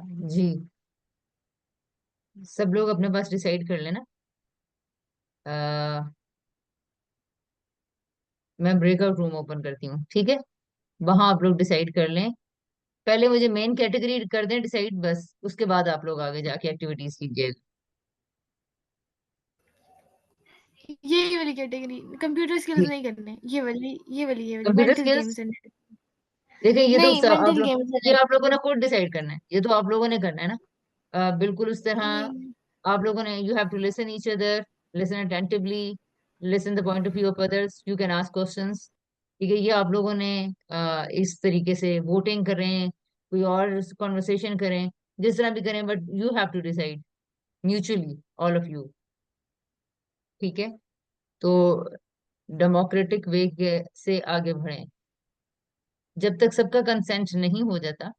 जी, सब लोग अपने पास डिसाइड कर लेना। अ, मैं ब्रेकआउट रूम ओपन करती हूँ, ठीक है। वहां आप लोग डिसाइड कर लें। पहले मुझे मेन कैटेगरी कर दें डिसाइड, बस उसके बाद आप लोग आगे जाके एक्टिविटीज कीजिए। ये वाली कैटेगरी कंप्यूटर स्किल्स ठीक। नहीं करने, ये वाली computer mental skills, games and देखिए ये तो नहीं, आप मेंटल लोग, गेम्स ये एंड आप लोगों ने खुद डिसाइड करना है, ये तो आप लोगों ने करना है ना। बिल्कुल उस तरह नहीं। आप लोगों ने, you have to listen each other, listen attentively, listen the point of view of others, you can ask questions. ठीक है, ये आप लोगों ने इस तरीके से वोटिंग करें, कोई और कॉन्वर्सेशन करें, जिस तरह भी करें, but you have to decide mutually, all of you. ठीक है, तो डेमोक्रेटिक वे से आगे बढ़ें। जब तक सबका कंसेंट नहीं हो जाता,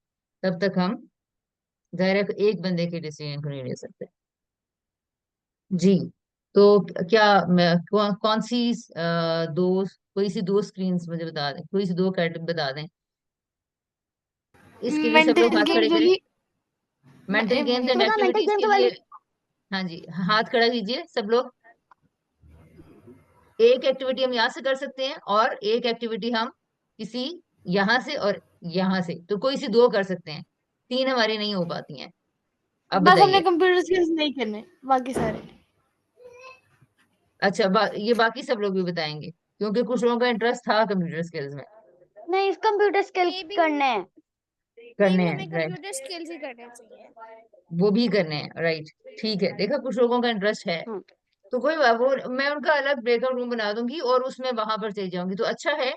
तब तक हम डायरेक्ट एक बंदे के डिसीजन को नहीं ले सकते। जी, तो क्या मैं कौन सी दो, कोई सी दो स्क्रीन्स मुझे बता दें, कोई सी दो कैटेगरी बता दें। इसके लिए सब लोग मेंटल हाथ खड़े गेम्स करें। वाली मेंटल गेम्स एंड तो ना मेंटल एक्टिविटीज गेम्स के लिए, वाली हाँ जी, हाथ खड़ा कीजिए सब लोग। एक एक्टिविटी हम यहाँ से कर सकते हैं, और एक एक्टिविटी हम किसी यहाँ से और यहाँ से, तो कोई सी दो कर सकते हैं, तीन हमारी नहीं हो पाती हैं। अब बस हमने बताइए। कंप्यूटर स्किल्स नहीं करने, बाकी सारे अच्छा, ये बाकी सब लोग भी बताएंगे, क्योंकि कुछ लोगों का इंटरेस्ट था कंप्यूटर स्किल्स में। नहीं, कंप्यूटर स्किल मे बी करने हैं। मे करने बी हैं, हमें राइट। कंप्यूटर स्किल्स ही करने चाहिए। वो भी करने हैं, राइट। ठीक है, देखा कुछ लोगों का इंटरेस्ट है, हाँ। तो कोई वो मैं उनका अलग ब्रेकआउट रूम बना दूंगी और उसमें वहां पर चली जाऊंगी, तो अच्छा है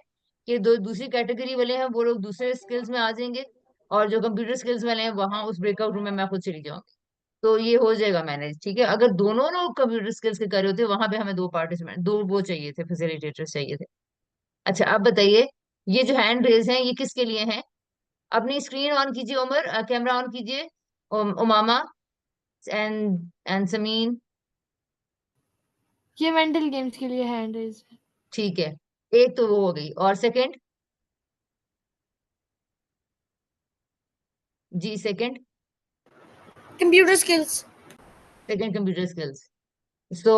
कि दो दूसरी कैटेगरी वाले हैं वो लोग दूसरे स्किल्स में आ जाएंगे, और जो कंप्यूटर स्किल्स वाले हैं वहां उस ब्रेकआउट रूम में मैं खुद चली जाऊंगी। तो ये हो जाएगा मैनेज, ठीक है। अगर दोनों लोग कंप्यूटर स्किल्स के कर रहे होते, वहां पे हमें दो पार्टिसिपेंट, दो वो चाहिए थे, फैसिलिटेटर्स चाहिए थे। अच्छा, आप बताइए, ये जो हैंड रेज हैं ये किसके लिए हैं। अपनी स्क्रीन ऑन कीजिए उमर, कैमरा ऑन कीजिए। Umama and Sameen. ये मेंटल गेम्स के लिए हैंड रेज। ठीक है, एक तो वो हो गई, और सेकंड। जी, second. Computer skills. Second computer skills. So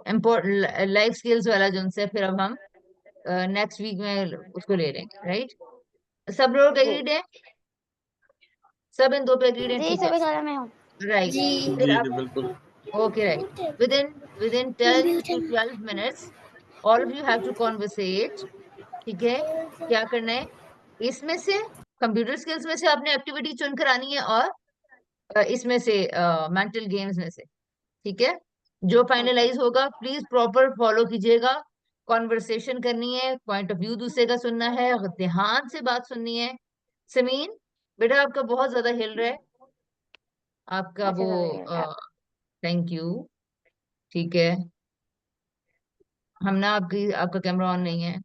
important life skills वाला जो उनसे फिर अब हम नेक्स्ट वीक में उसको ले लेंगे, राइट। सब लोग जी एग्रीड है, सब इन दो पे एग्रीड है, जी, ठीक है। सभी सारा मैं हूँ। राइट, जी। फिर जी अब, जी बिल्कुल। Okay, right. Within within 10 to 12 minutes all of you have to conversate. ठीक है, क्या करना है, इसमें से कंप्यूटर स्किल्स में से आपने एक्टिविटी चुन कर आनी है, और इसमें से मेंटल गेम्स में से, ठीक है। जो ओके। फाइनलाइज होगा प्लीज प्रॉपर फॉलो कीजिएगा। कॉन्वर्सेशन करनी है, पॉइंट ऑफ व्यू दूसरे का सुनना है, ध्यान से बात सुननी है। समीन, बेटा आपका बहुत ज्यादा हिल रहा है, आपका अच्छा, वो, सॉरी बेटा। Thank you. ठीक है, हम ना आपकी, आपका कैमरा ऑन नहीं है,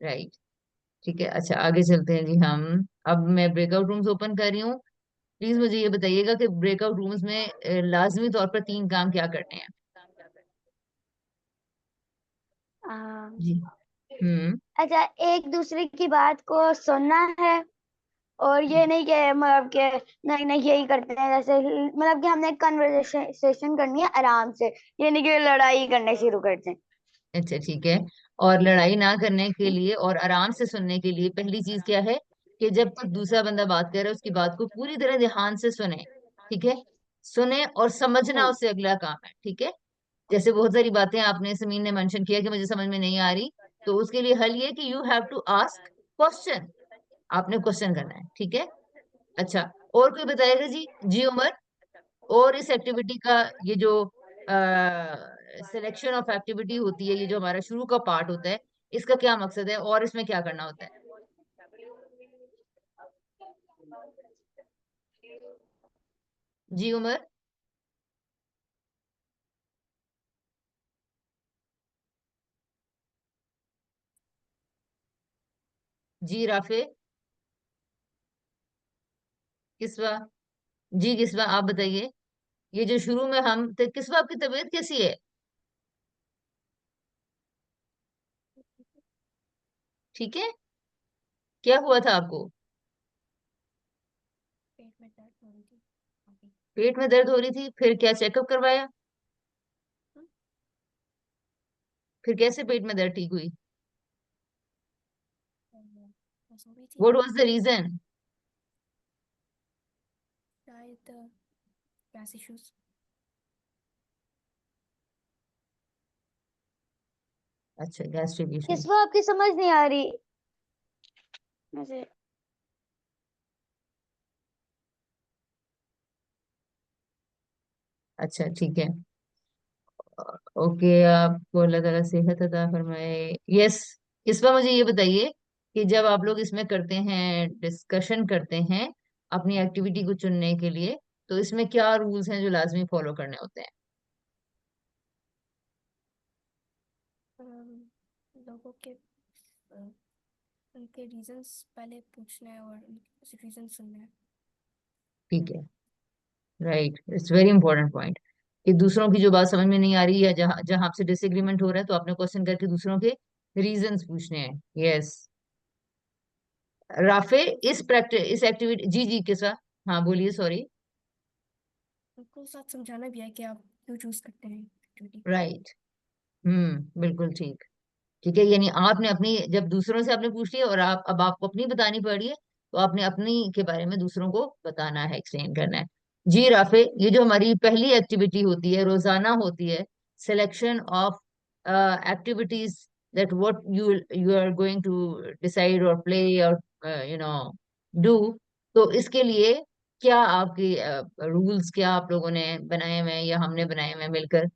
राइट। ठीक है, अच्छा आगे चलते हैं जी हम। अब मैं ब्रेकआउट रूम्स ओपन कर रही हूँ। प्लीज मुझे ये बताइएगा कि ब्रेकआउट रूम्स में लाजमी तौर पर तीन काम क्या करने हैं। आ, जी। हम्म। अच्छा, एक दूसरे की बात को सुनना है, और ये नहीं कि मतलब कि नहीं नहीं यही करते हैं, जैसे मतलब कि हमने कन्वर्सेशन करनी है आराम से, ये नहीं कि लड़ाई करने शुरू करते हैं। अच्छा, ठीक है। और लड़ाई ना करने के लिए और आराम से सुनने के लिए पहली चीज क्या है, कि जब तक दूसरा बंदा बात कर रहा है उसकी बात को पूरी तरह ध्यान से सुने। ठीक है, सुने और समझना हम्म। उससे अगला काम है, ठीक है। जैसे बहुत सारी बातें आपने, समीन ने मेंशन किया कि मुझे समझ में नहीं आ रही, तो उसके लिए हल ये कि you have to ask question, आपने क्वेश्चन करना है, ठीक है। अच्छा, और कोई बताएगा जी, जी उमर। और इस एक्टिविटी का, ये जो सिलेक्शन ऑफ एक्टिविटी होती है, ये जो हमारा शुरू का पार्ट होता है, इसका क्या मकसद है और इसमें क्या करना होता है। जी उमर। जी राफे। किसवा। जी किसवा, आप बताइए। ये जो शुरू में हम किसवा, आपकी तबीयत कैसी है। ठीक है, क्या हुआ था आपको। पेट में दर्द हो रही थी, फिर क्या चेकअप करवाया? फिर कैसे पेट में दर्द ठीक हुई? बस हो गई थी। What was the reason? शायद गैस इश्यूज। अच्छा, गैस्ट्रिक इशू। किस वो आपकी समझ नहीं आ रही मुझे। अच्छा ठीक है। ओके, आपको अल्लाह ताला सेहत अता फरमाए। यस। इस बार मुझे ये बताइए कि जब आप लोग इसमें करते हैं, डिस्कशन करते हैं अपनी एक्टिविटी को चुनने के लिए, तो इसमें क्या रूल्स हैं जो लाजमी फॉलो करने होते हैं? लोगों के उनके रीजंस पहले पूछने हैं और रीजन सुनने हैं। ठीक है, right, it's very important point कि दूसरों की जो बात समझ में नहीं आ रही है, जहां जहां आपसे डिसएग्रीमेंट हो रहा है, तो आपने क्वेश्चन करके दूसरों के रीजंस पूछने हैं। यस। राफे, इस एक्टिविटी, जी जी किस बात? हाँ बोलिए, सॉरी। उनको साथ समझाना भी है कि आप क्यों चूज करते हैं एक्टिविटी। राइट। बिल्कुल ठीक। ठीक है, यानी आपने अपनी, जब दूसरों से आपने पूछ लिया और आप अब आपको अपनी बतानी पड़ी है, तो आपने अपनी के बारे में दूसरों को बताना है, एक्सप्लेन करना है। जी राफे, ये जो हमारी पहली एक्टिविटी होती है, रोजाना होती है, selection of activities, that what you are going to decide और प्ले और यू नो डू। तो इसके लिए क्या आपकी रूल्स, क्या आप लोगों ने बनाए हुए हैं या हमने बनाए हुए हैं मिलकर?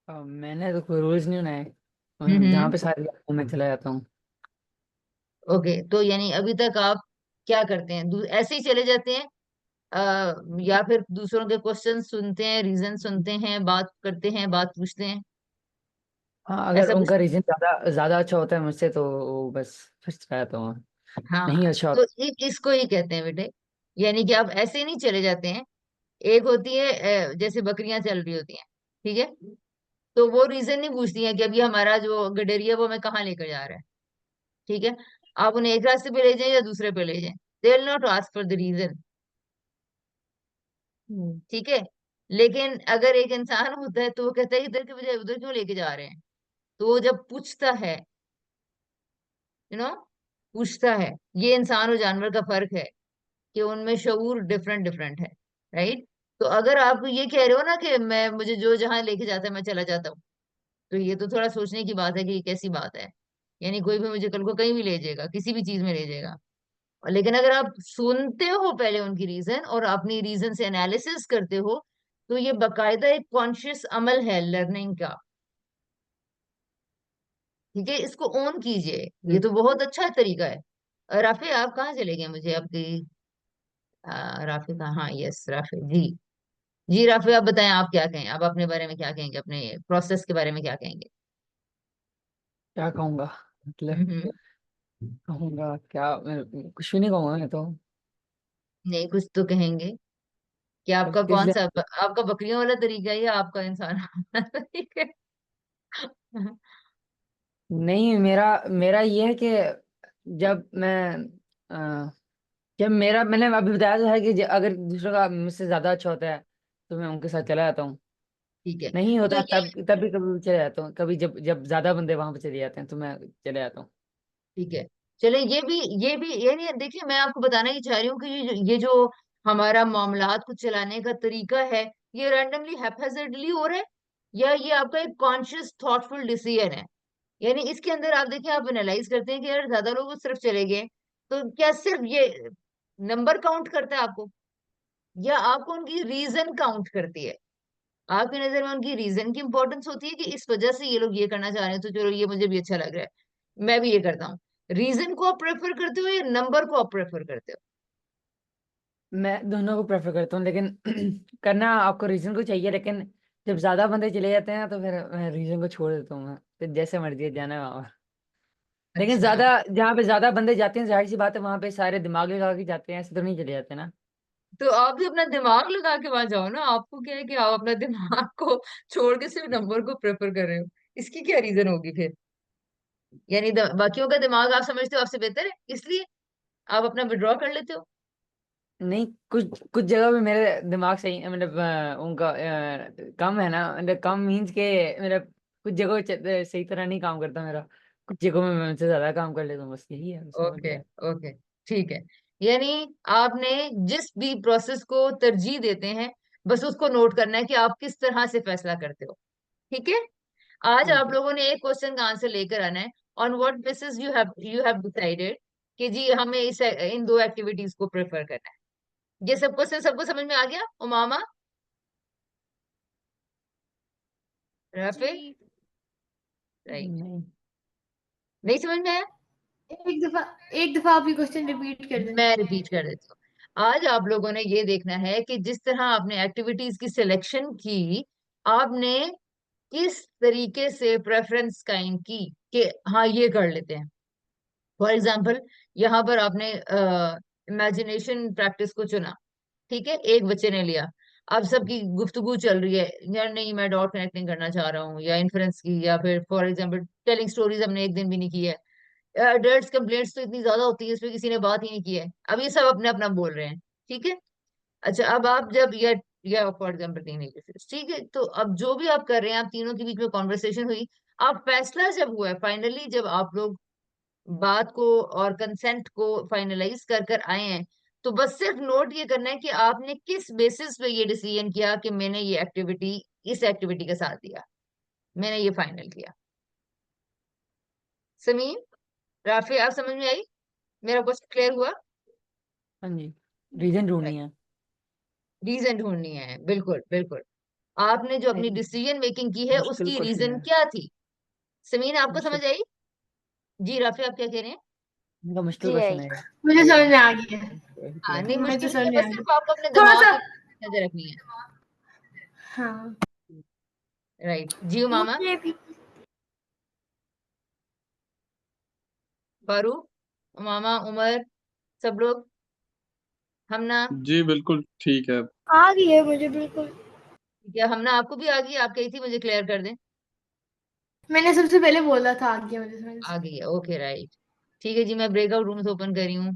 मैंने तो कोई रूल्स नहीं बनाए। जहाँ हम्म। पे सारे जाते हैं, मैं चला जाता हूँ। ओके, तो यानी अभी तक आप क्या करते हैं? ऐसे ही चले जाते हैं, या फिर दूसरों के क्वेश्चन सुनते हैं, रीजन सुनते हैं, बात करते हैं, बात पूछते हैं? हाँ, अगर ऐसा कुछ? उनका रीजन ज्यादा ज्यादा अच्छा होता है मुझसे तो वो बस फिर चला जाता हूँ। हाँ, नहीं अच्छा तो होता। इसको ही कहते हैं बेटे। यानी कि आप ऐसे नहीं चले जाते हैं। एक होती है जैसे बकरियां चल रही होती हैं, ठीक है, तो वो रीजन नहीं पूछती हैं कि अभी हमारा जो गडरिया वो हमें कहाँ लेकर जा रहा है। ठीक है, आप उन्हें एक रास्ते पे ले जाएं या दूसरे पे ले जाएं, they will not ask for the reason. ठीक है। लेकिन अगर एक इंसान होता है तो वो कहता है इधर के बजाय उधर क्यों लेके जा रहे हैं। तो वो जब पूछता है, यू नो पूछता है, ये इंसान और जानवर का फर्क है कि उनमें शऊर डिफरेंट डिफरेंट है। राइट। तो अगर आप ये कह रहे हो ना कि मैं, मुझे जो जहां लेके जाता है मैं चला जाता हूँ, तो ये तो थोड़ा सोचने की बात है कि ये कैसी बात है। यानी कोई भी मुझे कल को कहीं भी ले जाएगा, किसी भी चीज में ले जाएगा। लेकिन अगर आप सुनते हो पहले उनकी रीजन और अपनी रीजन से एनालिसिस करते हो, तो ये बकायदा एक कॉन्शियस अमल है लर्निंग का। ठीक है, इसको ओन कीजिए। ये तो बहुत अच्छा तरीका है। राफे, आप कहाँ चले गए? मुझे आपकी राफे का, हाँ यस राफे जी। जी राफे, आप बताएं, आप क्या कहें, आप अपने बारे में क्या कहेंगे, अपने प्रोसेस के बारे में क्या कहेंगे? क्या कहूँगा? मतलब हम्म। कहूँगा क्या, मैं कुछ भी नहीं कहूँगा मैं तो। नहीं, कुछ तो कहेंगे कि बस आपका किस कौन लिए? सा, आपका बकरियों वाला तरीका है या आपका इंसान वाला तरीका है? नहीं, मेरा मेरा ये है कि जब मैं अ, जब मेरा मैंने अभी बताया तो है कि अगर दूसरों का मुझसे ज्यादा अच्छा होता है तो मैं उनके साथ चला जाता हूँ। ठीक है, नहीं तो होता ये तब तभी कभी चले जाता हूँ, कभी जब जब ज्यादा बंदे वहां पे चले जाते हैं तो मैं चले जाता हूँ। ठीक है। चले, ये भी ये नहीं, देखिए मैं आपको बताना ही चाह रही हूँ कि ये जो हमारा मामलात को चलाने का तरीका है, ये रैंडमली हैप्पैज़र्डली हो रहा है या ये आपका एक कॉन्शियस थॉटफुल डिसीजन है? यानी इसके अंदर आप देखिए, आप एनालाइज करते हैं कि यार ज्यादा लोग उस तरफ चले गए, तो क्या सिर्फ ये नंबर काउंट करता है आपको, या आपको उनकी रीजन काउंट करती है? आपकी नजर में उनकी रीजन की इंपॉर्टेंस होती है कि इस वजह से ये लोग ये करना चाह रहे हैं, तो चलो ये मुझे भी अच्छा लग रहा है, मैं भी ये करता हूँ। रीजन को आप प्रेफर करते हो या नंबर को आप प्रेफर करते हो? मैं दोनों को प्रेफर करता हूँ, लेकिन करना आपको रीजन को चाहिए, लेकिन जब ज्यादा बंदे चले जाते हैं तो फिर मैं रीजन को छोड़ देता हूँ। मैं फिर जैसे मर्जी है जाना है वहाँ पर। लेकिन अच्छा, ज्यादा जहाँ पे ज्यादा बंदे जाते हैं, जाहिर सी बात है वहां पे सारे दिमाग लगा के जाते हैं, ऐसे तो नहीं चले जाते ना। तो आप भी अपना दिमाग लगा के वहां जाओ ना। आपको क्या है कि आप अपना दिमाग को छोड़ के सिर्फ नंबर को प्रेफर कर रहे हो? इसकी क्या रीजन होगी फिर? यानी बाकियों का दिमाग आप समझते हो आपसे बेहतर है, इसलिए आप अपना विड्रॉ कर लेते हो? नहीं, कुछ कुछ जगह पे मेरे दिमाग सही मतलब उनका कम है ना, मतलब कम मीन्स के मेरा कुछ जगह सही तरह नहीं काम करता मेरा, कुछ जगहों में मैं उनसे ज्यादा काम कर लेता हूँ, बस यही है उसमें और ओके क्या है। ओके, ठीक है। यानी आपने जिस भी प्रोसेस को तरजीह देते हैं, बस उसको नोट करना है कि आप किस तरह से फैसला करते हो। ठीक है। आज ठीक आप है। लोगों ने एक क्वेश्चन का आंसर लेकर आना है। On what basis you have decided कि जी हमें इस इन दो एक्टिविटीज को प्रेफर करना है। ये सब क्वेश्चन सबको समझ में आ गया? उमामा, राफे, जी राइट, नहीं, नहीं समझ में आया? एक दफा आप ये क्वेश्चन रिपीट कर दें। मैं रिपीट कर देती हूँ। आज आप लोगों ने ये देखना है कि जिस तरह आपने एक्टिविटीज की सिलेक्शन की, आपने किस तरीके से प्रेफरेंस कायम की कि हाँ ये कर लेते हैं। फॉर एग्जाम्पल, यहाँ पर आपने इमेजिनेशन प्रैक्टिस को चुना। ठीक है, एक बच्चे ने लिया। अब सबकी गुफ्तगू चल रही है, यार नहीं मैं डॉट कनेक्टिंग करना चाह रहा हूँ, या इन्फ्रेंस की, या फिर फॉर एग्जाम्पल टेलिंग स्टोरीज हमने एक दिन भी नहीं की है। एडल्ट्स कंप्लेंट्स तो इतनी ज्यादा होती है, इस पे किसी ने बात ही नहीं की है। अब ये सब अपने अपना बोल रहे हैं। ठीक है। अच्छा, अब आप जब या फॉर एग्जाम्पल तीन एग्जाम्पल, ठीक है, तो अब जो भी आप कर रहे हैं, आप तीनों के बीच में कॉन्वर्सेशन हुई। आप फैसला जब हुआ है फाइनली, जब आप लोग बात को और कंसेंट को फाइनलाइज कर कर आए हैं, तो बस सिर्फ नोट ये करना है कि आपने किस बेसिस पे ये डिसीजन किया कि मैंने ये एक्टिविटी इस एक्टिविटी के साथ दिया, मैंने ये फाइनल किया। समीम, राफी, आप समझ में आई? मेरा क्वेश्चन क्लियर हुआ? हाँ जी, रीजन ढूंढनी है। रीजन ढूंढनी है, बिल्कुल बिल्कुल। आपने जो अपनी नहीं, डिसीजन मेकिंग की है मुश्किल उसकी क्वेश्चन रीजन है। क्या थी? समीन, आपको मुश्किल, समझ आई? जी राफी, आप क्या कह रहे हैं? इनका मुश्किल जी आई। क्वेश्चन है मुझे समझ में आ गया। हाँ, नहीं मुझे मुश्किल नहीं समझ है, में बस आ सिर्फ गया। आपको अपने थोड़ा दिमाग सा। की नजर रखनी है। हाँ। राइट, जियो मामा, ये भी। फारूक, मामा, उमर, सब लोग, हमना। जी बिल्कुल ठीक है। आ गई है मुझे बिल्कुल। क्या हमना आपको भी आ गई? आप कही थी मुझे क्लियर कर दें। मैंने सबसे पहले बोला था आ गया मुझे समझ। आ गई है, ओके राइट। ठीक है जी, मैं ब्रेकआउट रूम्स ओपन कर रही हूँ।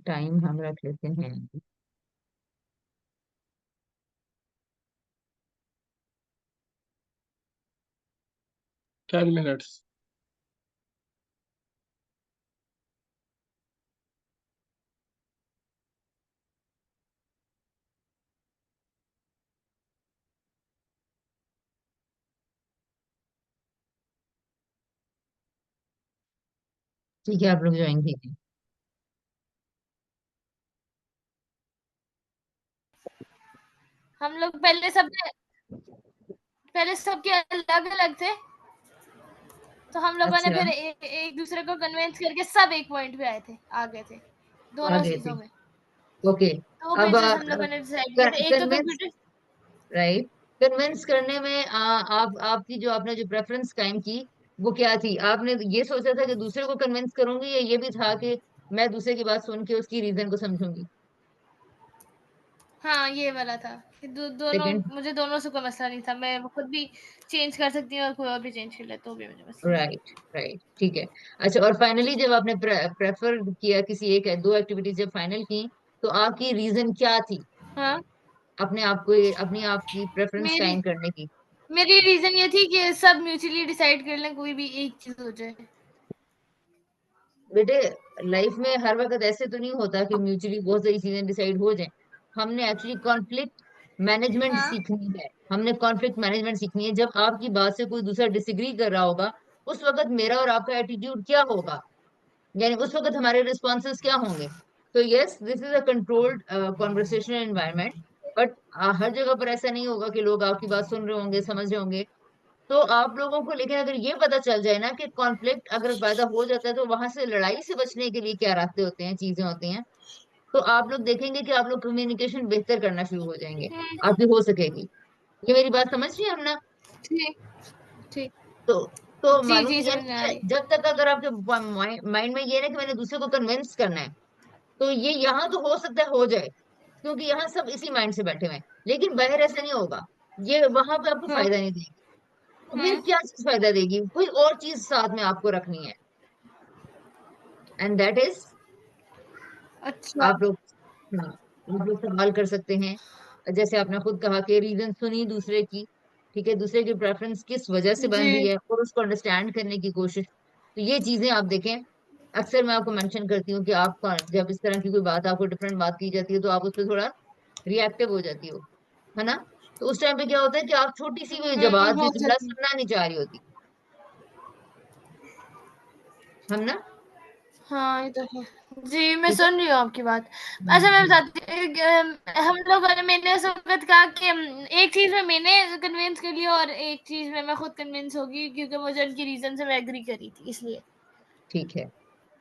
टाइम हम रख लेते हैं। 10 minutes। ठीक है, आप लोग ज्वाइन कीजिए। हम लोग पहले सबके अलग अलग थे, तो हम लोगों ने अच्छा, फिर एक दूसरे को कन्विंस करके सब एक पॉइंट पे आए थे, आ गए थे आ दोनों गए थे, चीजों में। ओके। दो अब बेसिस हम लोगों ने डिसाइड किए थे, एक तो कन्विंस, कंप्यूटर। राइट, कन्विंस करने में आप आपकी जो आपने जो प्रेफरेंस कायम की, वो क्या थी? आपने ये सोचा था कि दूसरे को कन्विंस करूंगी, या ये भी था कि मैं दूसरे की बात सुन के उसकी रीजन को समझूंगी? हाँ ये वाला था कि दोनों, सेकंड, मुझे दोनों से कोई मसला नहीं था, मैं खुद भी चेंज कर सकती हूँ और कोई और भी चेंज कर ले तो भी मुझे मसला नहीं। राइट राइट, ठीक है। अच्छा, और फाइनली जब आपने प्रेफर किया किसी एक दो एक्टिविटीज जब फाइनल की, तो आपकी रीजन क्या थी हाँ। अपने आप को, अपनी आपकी प्रेफरेंस मेरी कायम करने की? मेरी रीजन ये थी कि सब म्यूचुअली डिसाइड कर लें, कोई भी एक चीज हो जाए। बेटे, लाइफ में हर वक्त ऐसे तो नहीं होता कि म्यूचुअली बहुत सारी चीजें डिसाइड हो जाएं। हमने एक्चुअली कॉन्फ्लिक्ट मैनेजमेंट हाँ। सीखनी है। हमने कॉन्फ्लिक्ट मैनेजमेंट सीखनी है। जब आपकी बात से कोई दूसरा डिसएग्री कर रहा होगा, उस वक्त मेरा और आपका एटीट्यूड क्या होगा, यानी उस वक्त हमारे रिस्पॉन्सेस क्या होंगे? तो yes, this is a controlled conversational environment. But हर जगह पर ऐसा नहीं होगा कि लोग आपकी बात सुन रहे होंगे, समझ रहे होंगे। तो आप लोगों को, लेकिन अगर ये पता चल जाए ना कि कॉन्फ्लिक्ट अगर पैदा हो जाता है, तो वहां से लड़ाई से बचने के लिए क्या रास्ते होते हैं, चीजें होती हैं, तो आप लोग देखेंगे कि आप लोग कम्युनिकेशन बेहतर करना शुरू हो जाएंगे, आपकी हो सकेगी। ये मेरी बात समझ रही है हम ना? ठीक ठीक। तो तो जी मालूम जी है समझ में आ यानी रही कि जब तक अगर आपके माइंड में ये ना कि मैंने दूसरे को कन्विंस करना है, तो ये यहाँ तो हो सकता है हो जाए, क्योंकि यहाँ सब इसी माइंड से बैठे हुए हैं, लेकिन बाहर ऐसा नहीं होगा। ये वहां पे आपको हम्म फायदा नहीं देगी। तो फिर हम्म क्या चीज फायदा देगी? कोई और चीज साथ में आपको रखनी है, एंड दैट इज अच्छा आप लोग, हाँ, आप लोग सवाल कर सकते हैं। जैसे आपने खुद कहा कि रीजन सुनी दूसरे की, ठीक है, दूसरे की प्रेफरेंस किस वजह से बन रही जी है और उसको अंडरस्टैंड करने की कोशिश। तो ये चीजें आप देखें। अक्सर मैं आपको मेंशन करती हूँ कि आपका जब इस तरह की कोई बात, आपको डिफरेंट बात की जाती है, तो आप उस पर थोड़ा रिएक्टिव हो जाती हो, है ना? तो उस टाइम पे क्या होता है कि आप छोटी सी भी जवाब जो हो जुमला सकती सुनना नहीं चाह रही होती, हम ना। हाँ ये तो है। जी मैं ठीक है। सुन रही हूँ आपकी बात। अच्छा मैं जी। बताती हूँ हम लोगों ने मैंने उस वक्त कहा कि एक चीज में मैंने कन्विंस कर लिया और एक चीज में मैं खुद कन्विंस होगी क्योंकि मुझे उनकी रीजन से मैं एग्री करी थी इसलिए। ठीक है,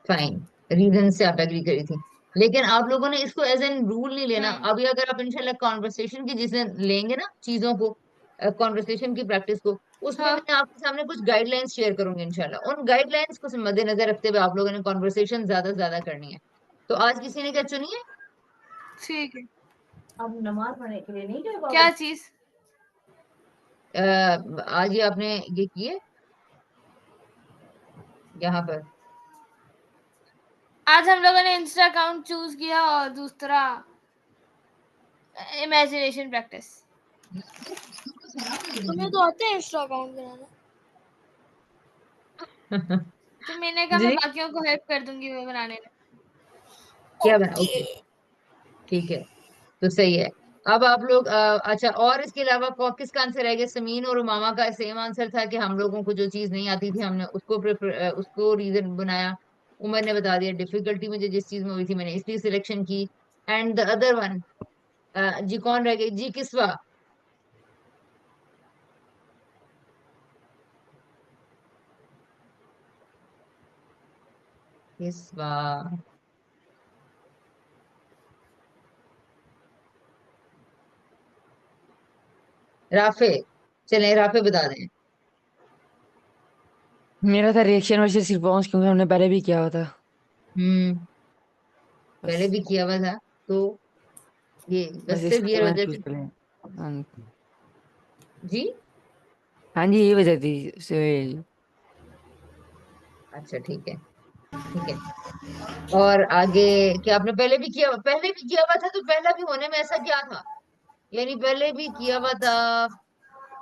फाइन, रीजन से आप एग्री करी थी, लेकिन आप लोगों ने इसको एज एन रूल नहीं लेना। हम्म अभी अगर आप इंशाल्लाह कॉन्वर्सेशन की जिस दिन लेंगे ना चीजों को, कॉन्वर्सेशन की प्रैक्टिस को, उसमें हाँ मैं आपके सामने कुछ गाइडलाइंस शेयर करूंगी इंशाल्लाह। उन गाइडलाइंस को मद्देनजर रखते हुए आप लोगों ने कॉन्वर्सेशन ज्यादा से ज्यादा करनी है। तो आज किसी ने क्या चुनी है? ठीक है। अब नमाज पढ़ने के लिए नहीं गए क्या बाबा? चीज? आज ये आपने ये किए यहाँ पर? आज हम लोगों ने इंस्टा अकाउंट चूज किया और दूसरा इमेजिनेशन प्रैक्टिस। तुम्हें तो आता है इंस्टा अकाउंट बनाना? तो मैंने कहा मैं जी बाकियों को हेल्प कर दूंगी वो बनाने में। क्या बना? ओके। ओके, ठीक है, तो सही है। अब आप लोग अच्छा, और इसके अलावा किसका आंसर रह गया? समीन और उमामा का सेम आंसर था कि हम लोगों को जो चीज नहीं आती थी हमने उसको उसको रीजन बनाया। उमर ने बता दिया डिफिकल्टी मुझे जिस चीज में हुई थी मैंने इसलिए सिलेक्शन की। एंड द अदर वन, जी कौन रह गई? जी किस्वा। किस्वा। राफे, चले राफे बता दें। मेरा था रिएक्शन वर्सेस रिस्पॉन्स, क्योंकि हमने पहले भी किया हुआ था हम्म, पहले बस। भी किया हुआ था, तो ये बस बस सिर्फ इसलिए ये मैंने वजह चूज थी। कर लिया। हाँ जी, हाँ जी, यही वजह थी अच्छा ठीक है, ठीक है। और आगे क्या आपने पहले भी किया? पहले भी किया हुआ था, तो पहला भी होने में ऐसा क्या था? यानी पहले भी किया हुआ था,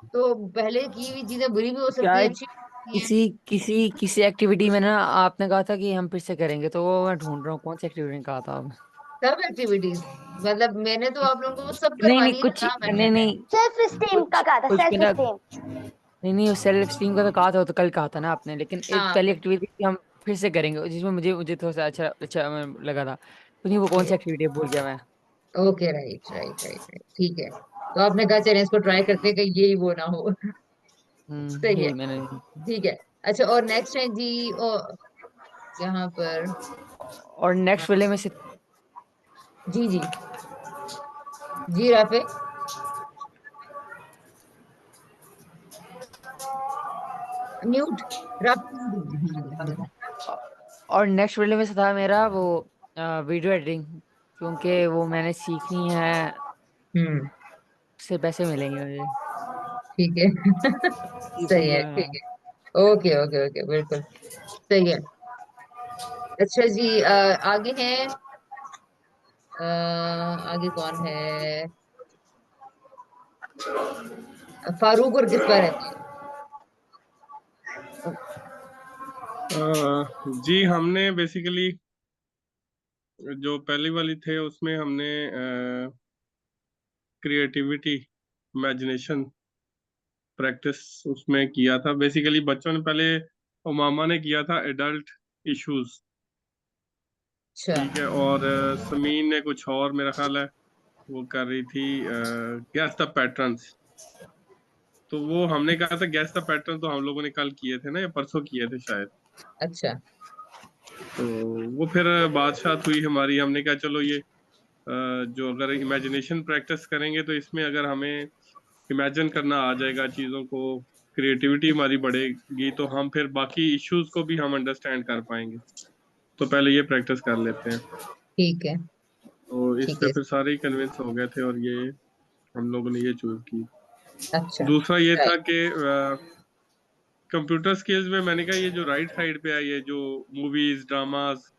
तो पहले की हुई चीजें बुरी भी हो क्या सकती है, हैं, अच्छी भी हो सकती हैं। किसी किसी किसी एक्टिविटी में ना आपने कहा था कि हम फिर से करेंगे, तो वो मैं ढूंढ रहा हूँ कौन सी एक्टिविटी ने कहा था आपने। सब एक्टिविटीज, मतलब मैंने तो आप लोगों को वो सब नहीं नहीं करवानी है कुछ, ना, मैं नहीं नहीं सेल्फ स्टीम का कुछ कहा था, कुछ सेल्फ मेरा, स्टीम। नहीं नहीं सेल्फ स्टीम का तो कहा था, वो तो कल कहा था ना आपने, लेकिन एक हाँ, पहली एक्टिविटी थी हम फिर से करेंगे जिसमें मुझे मुझे थोड़ा सा अच्छा अच्छा लगा था, तो नहीं वो कौन सी एक्टिविटी है भूल गया मैं। Okay, right right right right, ठीक है। तो आपने कहा चलें इसको ट्राई करते हैं कि यही वो ना हो। सही है, यही मैंने। ठीक है। अच्छा, और नेक्स्ट है जी, और यहाँ पर, और नेक्स्ट वाले में से जी जी, जी राफे, म्यूट, राफे। और नेक्स्ट वाले में से था मेरा वो वीडियो एडिटिंग, क्योंकि वो मैंने सीखनी है, हम्म, उससे पैसे मिलेंगे मुझे। ठीक है। सही है, इसीलिए ठीक है, ओके ओके ओके, बिल्कुल सही है। अच्छा जी, आगे है, आगे कौन है? फारूक और किस पर रहते जी हमने बेसिकली जो पहली वाली थे उसमें हमने क्रिएटिविटी, इमेजिनेशन प्रैक्टिस उसमें किया था। बेसिकली बच्चों ने पहले, और मामा ने किया था एडल्ट इश्यूज, अच्छा, ठीक है, और समीन ने कुछ और मेरा ख्याल है वो कर रही थी, गैस द पैटर्न्स। तो वो हमने कहा था गैस द पैटर्न, तो हम लोगों ने कल किए थे ना, या परसों किए थे शायद। अच्छा, तो वो फिर बादशाह हुई हमारी, हमने कहा चलो ये जो अगर इमेजिनेशन प्रैक्टिस करेंगे तो इसमें अगर हमें इमेजिन करना आ जाएगा चीज़ों को, क्रिएटिविटी हमारी बढ़ेगी तो हम फिर बाकी इश्यूज को भी हम अंडरस्टैंड कर पाएंगे। तो पहले ये प्रैक्टिस कर लेते हैं। ठीक है, तो ठीक इससे है। फिर सारे ही कन्विंस हो गए थे और ये हम लोगों ने ये चूज की। अच्छा, दूसरा ये था राइट। कि कंप्यूटर स्किल्स में मैंने कहा ये जो राइट साइड पे है ये जो मूवीज ड्रामास,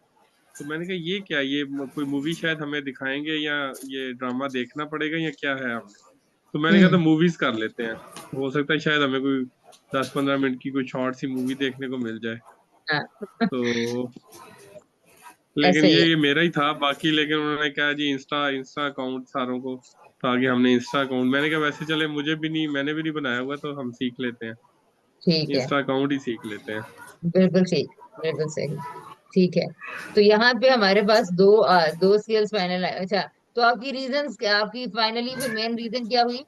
तो मैंने कहा ये क्या, ये कोई मूवी शायद हमें दिखाएंगे या ये ड्रामा देखना पड़ेगा या क्या है हमें। तो मैंने कहा था मूवीज कर लेते हैं, हो सकता है शायद हमें कोई 10-15 मिनट की कोई शॉर्ट सी मूवी देखने को मिल जाए। हाँ, तो लेकिन ऐसे ही है। ये मेरा ही था बाकी, लेकिन उन्होंने कहा जी इंस्टा इंस्टा अकाउंट सारों को, तो आगे हमने इंस्टा अकाउंट, मैंने कहा वैसे चले मुझे भी नहीं, मैंने भी नहीं बनाया हुआ, तो हम सीख लेते हैं, ठीक है, इंस्टा अकाउंट ही सीख लेते हैं। बिल्कुल ठीक, बिल्कुल सही। ठीक है, तो यहाँ पे हमारे पास दो स्किल्स फाइनल है। अच्छा, तो आपकी रीजंस क्या, आपकी फाइनली फिर मेन रीजन क्या हुई?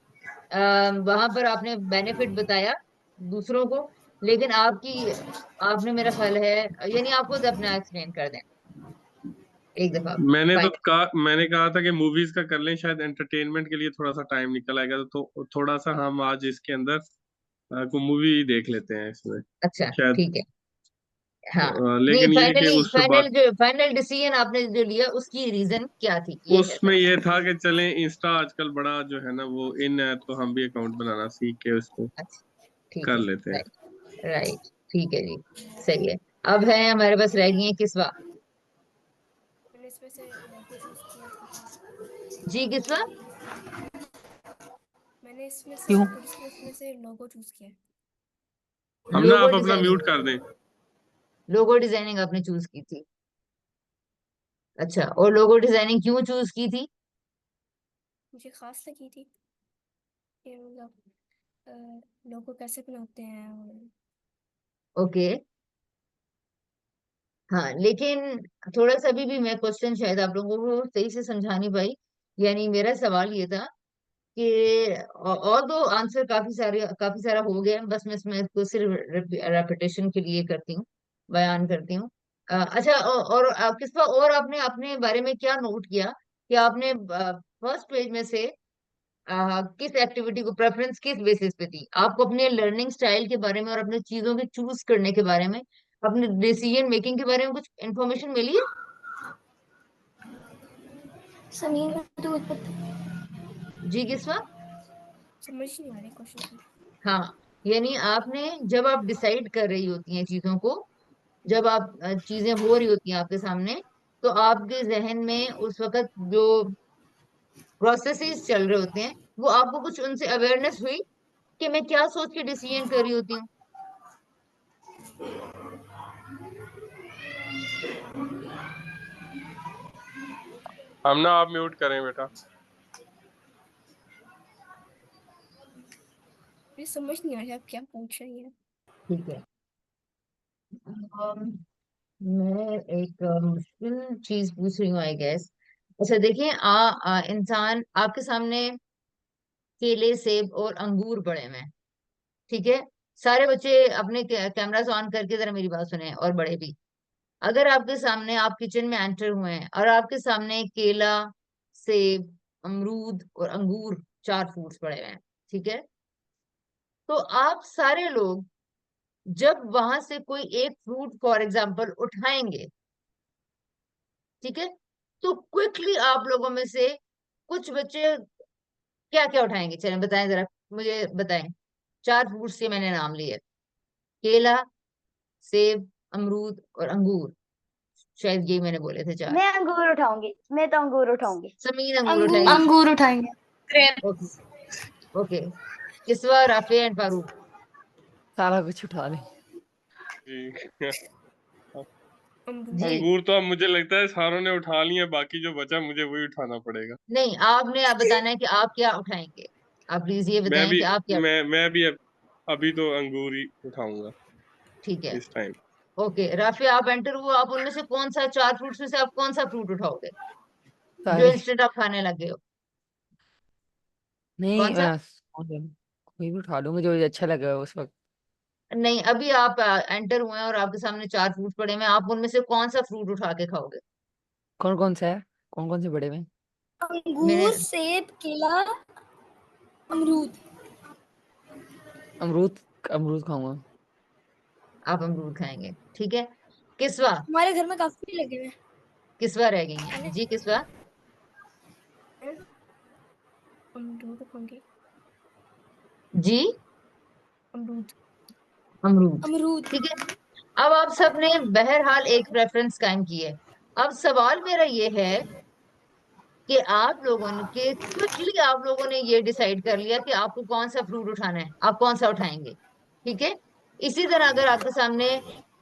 वहां पर आपने बेनिफिट बताया दूसरों को, लेकिन आपने मेरा ख्याल है, यानी आप खुद अपना एक्सप्लेन कर दें एक दफा। मैंने कहा था कि मूवीज का कर लें, शायद एंटरटेनमेंट के लिए थोड़ा सा टाइम निकल आएगा, तो थोड़ा सा हम आज इसके अंदर को मूवी देख लेते हैं इसमें अच्छा, शायद। ठीक है। हाँ, नहीं, लेकिन ये कि उससे बात फाइनल डिसीजन आपने जो लिया उसकी रीजन क्या थी, ये है उसमें सर। ये था कि चलें इंस्टा आजकल बड़ा जो है ना वो इन है, तो हम भी अकाउंट बनाना सीख के उसको अच्छा, ठीक कर है, लेते हैं। राइट, राइट, ठीक है जी, सही है। अब है हमारे पास रह गई है किस्वा। मैंने इसमें से लोगो चूज किया था। जी किस्वा। मैंने इसमें से क्यों? इसमें से लोगो चूज किया। हम ना लोगो आप अपना डिजाइनिंग, म्यूट कर दें। लोगो डिजाइनिंग आपने चूज की थी। अच्छा, और लोगो डिजाइनिंग क्यों चूज की थी? मुझे खास लगी थी कि मतलब लोगो कैसे बनाते हैं और ओके, हाँ, लेकिन थोड़ा सा अभी भी मैं क्वेश्चन शायद आप लोगों को सही से समझा नहीं पाई। यानी मेरा सवाल ये था कि और दो आंसर काफी सारा हो गया, बस मैं इसमें इसको सिर्फ रेपिटेशन के लिए करती हूँ, बयान करती हूँ। अच्छा, और किस पर और आपने अपने बारे में क्या नोट किया कि आपने फर्स्ट पेज में से किस एक्टिविटी को प्रेफरेंस किस बेसिस पे दी? आपको अपने लर्निंग स्टाइल के बारे में और अपने चीजों के चूज करने के बारे में, अपने डिसीजन मेकिंग के बारे में कुछ इंफॉर्मेशन मिली है? समीर तो कुछ पता जी किस्वा। समझ नहीं आ रही क्वेश्चन। हाँ, यानी आपने जब आप डिसाइड कर रही होती हैं चीजों को, जब आप चीजें हो रही होती हैं आपके सामने, तो आपके जहन में उस वक्त जो प्रोसेसेस चल रहे होते हैं, वो आपको कुछ उनसे अवेयरनेस हुई कि मैं क्या सोच के डिसीजन कर रही होती हूँ? हम ना आप म्यूट करें बेटा। मुझे समझ नहीं आ रहा आप क्या पूछ रही हैं। ठीक है। मैं एक मुश्किल चीज पूछ रही हूँ आई गेस। अच्छा देखिए, इंसान आपके सामने केले सेब और अंगूर पड़े हुए हैं, ठीक है? सारे बच्चे अपने कैमरास ऑन करके जरा मेरी बात सुने, और बड़े भी। अगर आपके सामने, आप किचन में एंटर हुए हैं और आपके सामने केला, सेब, अमरूद और अंगूर, 4 फ्रूट्स पड़े हुए हैं, ठीक है? तो आप सारे लोग जब वहां से कोई एक फ्रूट फॉर एग्जाम्पल उठाएंगे, ठीक है, तो क्विकली आप लोगों में से कुछ बच्चे क्या क्या उठाएंगे? चलें बताएं जरा, मुझे बताएं। 4 फ्रूट्स के मैंने नाम लिए, केला, सेब, अमरूद और अंगूर, शायद यही मैंने बोले थे 4। मैं अंगूर उठाऊंगी, मैं तो अंगूर उठाऊंगी। समीर अंगूर उठाएगी। अंगूर उठाएंगे। Grape. Okay, okay. Kiswa, Rafe and Farooq. सारा कुछ उठा ले। जी अमरूद। जी, अंगूर तो अब मुझे लगता है सारों ने उठा लिए, बाकी जो बचा मुझे वही उठाना पड़ेगा। नहीं, आपने आप बताना है कि आप क्या उठाएंगे। आप प्लीज ये मैं बताएं भी कि आप क्या। मैं भी अभी तो अंगूर ही उठाऊंगा ठीक है, इस टाइम। ओके। राफे, आप एंटर हुआ, आप उनमें से कौन सा 4 फ्रूट्स में से आप कौन सा फ्रूट उठाओगे जो सारे। इंस्टेंट आप खाने लगे हो? नहीं, कौन सा? कोई भी उठा लूंगा जो मुझे अच्छा लगे उस वक्त। नहीं, अभी आप एंटर हुए हैं और आपके सामने 4 फ्रूट पड़े हुए हैं, आप उनमें से कौन सा फ्रूट उठा के खाओगे? कौन कौन सा है? कौन कौन से बड़े में? अंगूर मैंने सेब केला अमरूद। अमरूद। अमरूद खाऊंगा। आप अमरूद खाएंगे, ठीक है। किस्वा, हमारे घर में काफी लगे हुए हैं। किस्वा रह गई हैं जी। किस्वा, अमरूद खाऊंगी। जी अमरूद। अमरूद, अमरूद। ठीक है। अब आप सबने बहरहाल एक प्रेफरेंस कायम की है। अब सवाल मेरा ये है कि आप लोगों ने के क्विकली आप लोगों ने ये डिसाइड कर लिया कि आपको कौन सा फ्रूट उठाना है, आप कौन सा उठाएंगे, ठीक है। इसी तरह अगर आपके सामने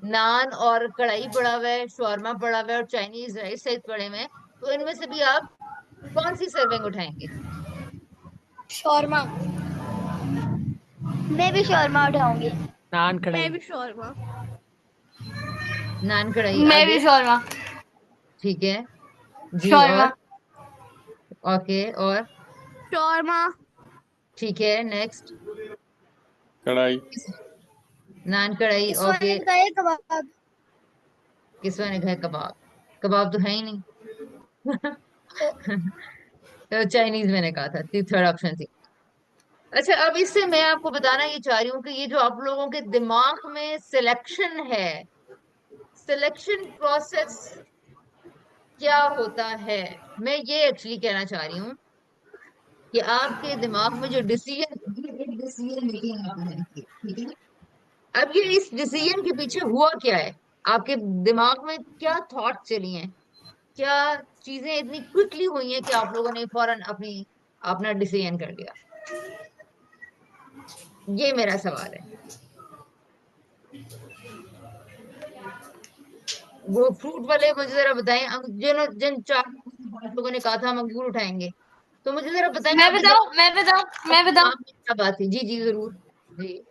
नान और कढ़ाई पड़ा हुआ है, शौरमा पड़ा हुआ है और चाइनीज राइस साइज पड़े हुए हैं, तो इनमें से भी आप कौन सी सर्विंग उठाएंगे? शौरमा। मैं भी शौरमा उठाऊंगी। नान कढ़ाई। मैं भी शौरमा। नान कढ़ाई, मैं आगे? भी शौरमा। ठीक है जी। शौरमा। और ओके, और शौरमा। ठीक है, नेक्स्ट। कढ़ाई। नान कढ़ाई, इस वाले ओके। ने बताया कबाब। किसवा ने कहा कबाब? कबाब तो है ही नहीं। तो चाइनीज मैंने कहा था, थर्ड ऑप्शन थी। अच्छा, अब इससे मैं आपको बताना ये चाह रही हूँ कि ये जो आप लोगों के दिमाग में सिलेक्शन है, सिलेक्शन प्रोसेस क्या होता है, मैं ये एक्चुअली कहना चाह रही हूँ कि आपके दिमाग में जो डिसीजन मेकिंग आपने की, ठीक है। अब ये इस डिसीजन के पीछे हुआ क्या है, आपके दिमाग में क्या थॉट चली हैं, क्या चीजें इतनी क्विकली हुई हैं कि आप लोगों ने फौरन अपना डिसीजन कर लिया, ये मेरा सवाल है। वो फ्रूट वाले मुझे जरा बताएं, जिन चार लोगों ने कहा था हम अंगूर उठाएंगे, तो मुझे जरा बताएं मैं आपके बताऊं मैं बताऊं मैं दिमाग बताऊं में क्या बात थी। जी जी जरूर जी।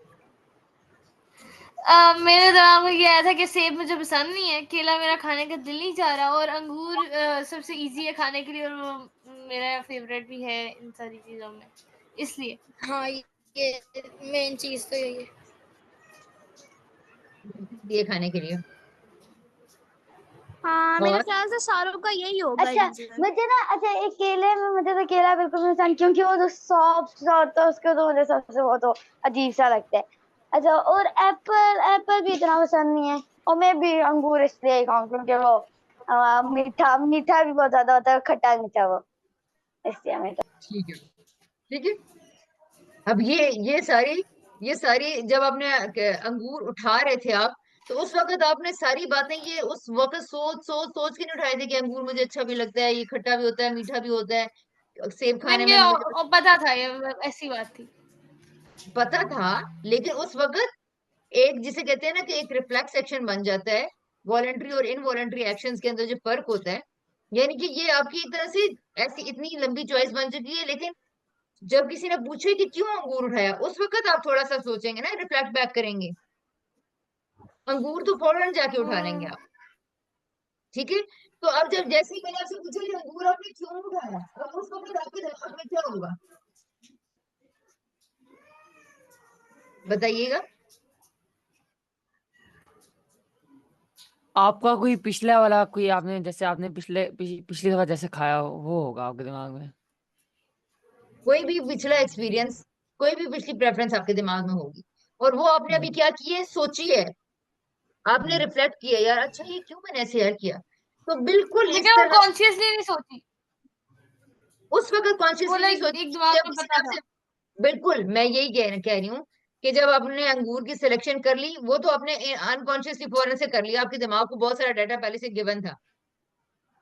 मेरे दिमाग में ये आया था कि सेब मुझे पसंद नहीं है, केला मेरा खाने का दिल नहीं चाह रहा, और अंगूर सबसे इजी है खाने के लिए, और वो मेरा फेवरेट भी है इन सारी चीजों में, इसलिए। हाँ, ये मेन चीज तो यही है। ये खाने के लिए। हाँ, मेरे और ख्याल से सारों का यही होगा अच्छा रीजन। मुझे ना, अच्छा एक केले में मुझे तो केला बिल्कुल नहीं पसंद, क्योंकि वो जो सॉफ्ट सा होता है उसके, तो मुझे सबसे वो तो अजीब सा लगता है। अच्छा, और एप्पल एप्पल भी इतना पसंद नहीं है। और मैं भी अंगूर इसलिए ही खाऊं क्योंकि वो मीठा मीठा भी बहुत ज्यादा होता है, खट्टा मीठा वो, इसलिए मैं तो। ठीक है, ठीक है। अब ये सारी जब आपने अंगूर उठा रहे थे आप, तो उस वक्त आपने सारी बातें ये उस वक्त सोच सोच सोच के नहीं उठाए थे कि अंगूर मुझे अच्छा भी लगता है, ये खट्टा भी होता है, मीठा भी होता है, सेब खाने में मुझे मुझे पता था, ये ऐसी बात थी। पता था। लेकिन उस वक्त एक जिसे कहते हैं ना कि एक रिफ्लेक्स एक्शन बन जाता है, वॉलेंट्री और इनवॉलेंट्री एक्शंस के अंदर जो फर्क होता है, यानी कि ये आपकी एक तरह से ऐसी इतनी लंबी चॉइस बन चुकी है, लेकिन जब किसी ने पूछे कि क्यों अंगूर उठाया, उस वक्त आप थोड़ा सा सोचेंगे ना, रिफ्लेक्ट बैक करेंगे। अंगूर तो फौरन जाके उठा लेंगे आप, ठीक है। तो अब जब जैसे ही मैंने आपसे पूछा कि अंगूर आपने क्यों उठाया, अब उस वक्त आपके दिमाग में क्या होगा, बताइएगा। आपका कोई पिछला वाला, कोई आपने जैसे आपने पिछली दफा जैसे खाया हो, वो होगा आपके दिमाग में। कोई भी पिछला एक्सपीरियंस, कोई भी पिछली प्रेफरेंस आपके दिमाग में होगी, और वो आपने अभी हम्म, क्या की है, सोची है, आपने हम्म। रिफ्लेक्ट किया यार, अच्छा ये क्यों मैंने ऐसे यार किया। तो बिल्कुल इस लेकिन वो तरह कॉन्शियसली नहीं सोची, उस वक्त वो कॉन्शियसली नहीं लाइक सोची, एक दिमाग जब में किसी पता ने था। आपसे, बिल्कुल मैं यही कह रही हूँ कि जब आपने अंगूर की सिलेक्शन कर ली, वो तो आपने अनकॉन्शियसली फौरन से कर लिया, आपके दिमाग को बहुत सारा डाटा पहले से गिवन था।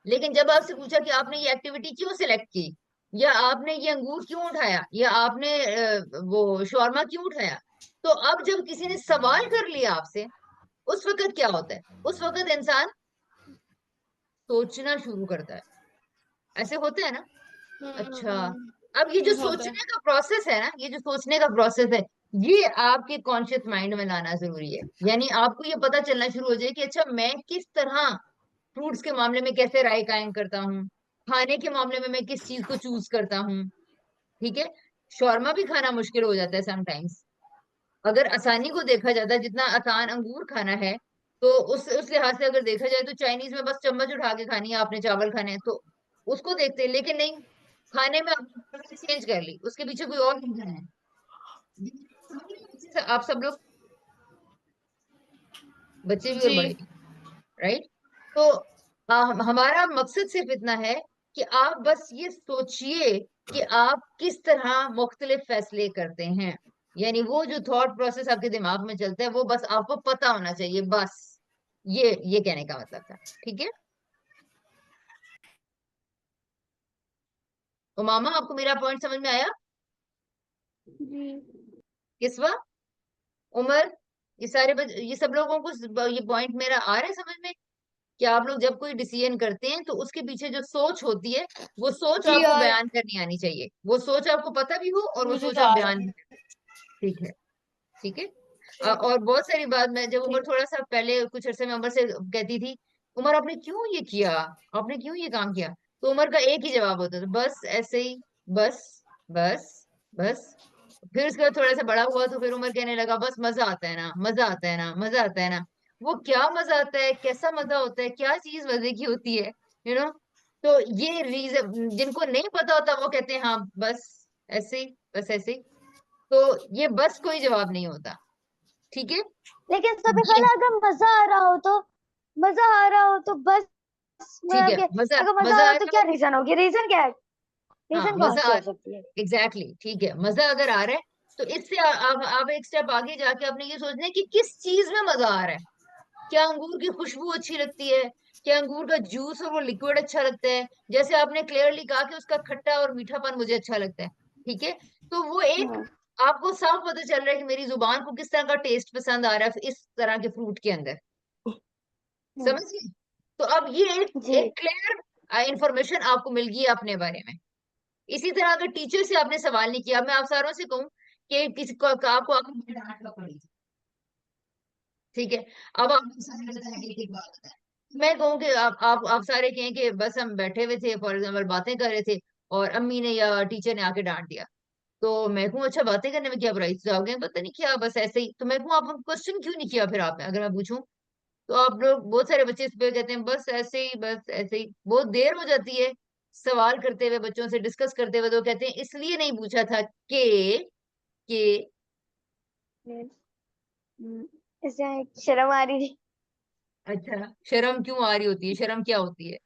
लेकिन जब आपसे पूछा कि आपने ये एक्टिविटी क्यों सिलेक्ट की, या आपने ये अंगूर क्यों उठाया, या आपने वो शौरमा क्यों उठाया, तो अब जब किसी ने सवाल कर लिया आपसे, उस वक्त क्या होता है, उस वक्त इंसान सोचना शुरू करता है, ऐसे होता है ना। अच्छा, अब ये जो होता है। सोचने का प्रोसेस है ना, ये जो सोचने का प्रोसेस है, ये आपके कॉन्शियस माइंड में लाना जरूरी है। यानी आपको ये पता चलना शुरू हो जाए कि अच्छा मैं किस तरह फ्रूट्स के मामले में कैसे राय कायम करता हूँ, खाने के मामले में मैं किस चीज को चूज करता हूँ, ठीक है। शौरमा भी खाना मुश्किल हो जाता है समटाइम्स, अगर आसानी को देखा जाता है, जितना आसान अंगूर खाना है, तो उस लिहाज से अगर देखा जाए तो चाइनीज में बस चम्मच उठा के खानी है आपने, चावल खाने हैं तो उसको देखते हैं, लेकिन नहीं, खाने में आपने चेंज कर ली, उसके पीछे कोई और रीजन है। आप सब लोग, बच्चे भी और जी बड़े भी, राइट? तो हमारा मकसद सिर्फ इतना है कि आप बस ये सोचिए कि आप किस तरह मुख्तलिफ फैसले करते हैं, यानी वो जो थॉट प्रोसेस आपके दिमाग में चलता है वो बस आपको पता होना चाहिए, बस ये कहने का मतलब था। ठीक है, तो मामा आपको मेरा पॉइंट समझ में आया? किसवा, उमर, ये सब लोगों को ये पॉइंट मेरा आ रहा है समझ में कि आप लोग जब कोई डिसीजन करते हैं तो उसके पीछे जो सोच होती है वो सोच जी आपको और बयान करनी आनी चाहिए, वो सोच आपको पता भी हो और वो मुझे सोच तो आप आ रहा बयान है। भी करें। ठीक है, ठीक है। और बहुत सारी बात मैं जब उमर थोड़ा सा पहले कुछ अरसे में उमर से कहती थी, उमर आपने क्यों ये किया, आपने क्यों ये काम किया, तो उमर का एक ही जवाब होता था, बस ऐसे ही, बस बस बस। फिर उसके बाद थोड़ा सा बड़ा हुआ तो फिर उमर कहने लगा, बस मजा आता है ना, मजा आता है ना, मजा आता है ना। वो क्या मजा आता है, कैसा मजा होता है, क्या चीज मजे की होती है, यू नो। तो ये रीजन जिनको नहीं पता होता वो कहते हैं हाँ बस ऐसे ही, बस ऐसे ही। तो ये बस कोई जवाब नहीं होता। ठीक है, लेकिन कभी ये कभी अगर मजा आ रहा हो तो, मजा आ रहा हो तो बस, ठीक है, मतलब कि मजा अगर मजा आ मजा रहा हो तो आएगा, क्या रीजन होगी, रीजन क्या है, हाँ रीजन कौन मजा सी आ, हो सकती है? एग्जैक्टली ठीक है, मजा अगर आ रहा है तो इससे आप एक स्टेप आगे जाके आपने ये सोचना है कि किस चीज में मजा आ रहा है। क्या अंगूर की खुशबू अच्छी लगती है, क्या अंगूर का जूस और वो लिक्विड अच्छा लगता है, जैसे आपने क्लियरली कहा कि उसका खट्टा और मीठापन मुझे अच्छा लगता है। ठीक है, तो वो एक हाँ, आपको साफ पता चल रहा है कि मेरी जुबान को किस तरह का टेस्ट पसंद आ रहा है इस तरह के फ्रूट के अंदर, हम्म, समझ गए? तो अब ये जी। एक क्लियर इंफॉर्मेशन आपको मिल गई है अपने बारे में। इसी तरह अगर टीचर से आपने सवाल नहीं किया, मैं आप सारों से कहूँ कि किसी को आपको आपको डांट का पड़ी, ठीक है, अब आप सारे बताएं एक बात बताएं। मैं कहूँ कि आप सारे कहें कि बस हम बैठे हुए थे फॉर एग्जाम्पल बातें कर रहे थे और अम्मी ने या टीचर ने आके डांट दिया, तो मैं कहूँ अच्छा बातें करने में क्या बुराई, तो आप कहें पता नहीं क्या बस ऐसे ही, तो मैं कहूँ आप क्वेश्चन क्यों नहीं किया फिर आपने, अगर मैं पूछूं तो आप लोग बहुत सारे बच्चे इस पे कहते हैं बस ऐसे ही, बस ऐसे ही, बहुत देर हो जाती है सवाल करते हुए, बच्चों से डिस्कस करते हुए, तो कहते हैं इसलिए नहीं पूछा था कि हम्म, इससे शर्म आ रही थी। अच्छा, शर्म क्यों आ रही होती है, शर्म क्या होती है?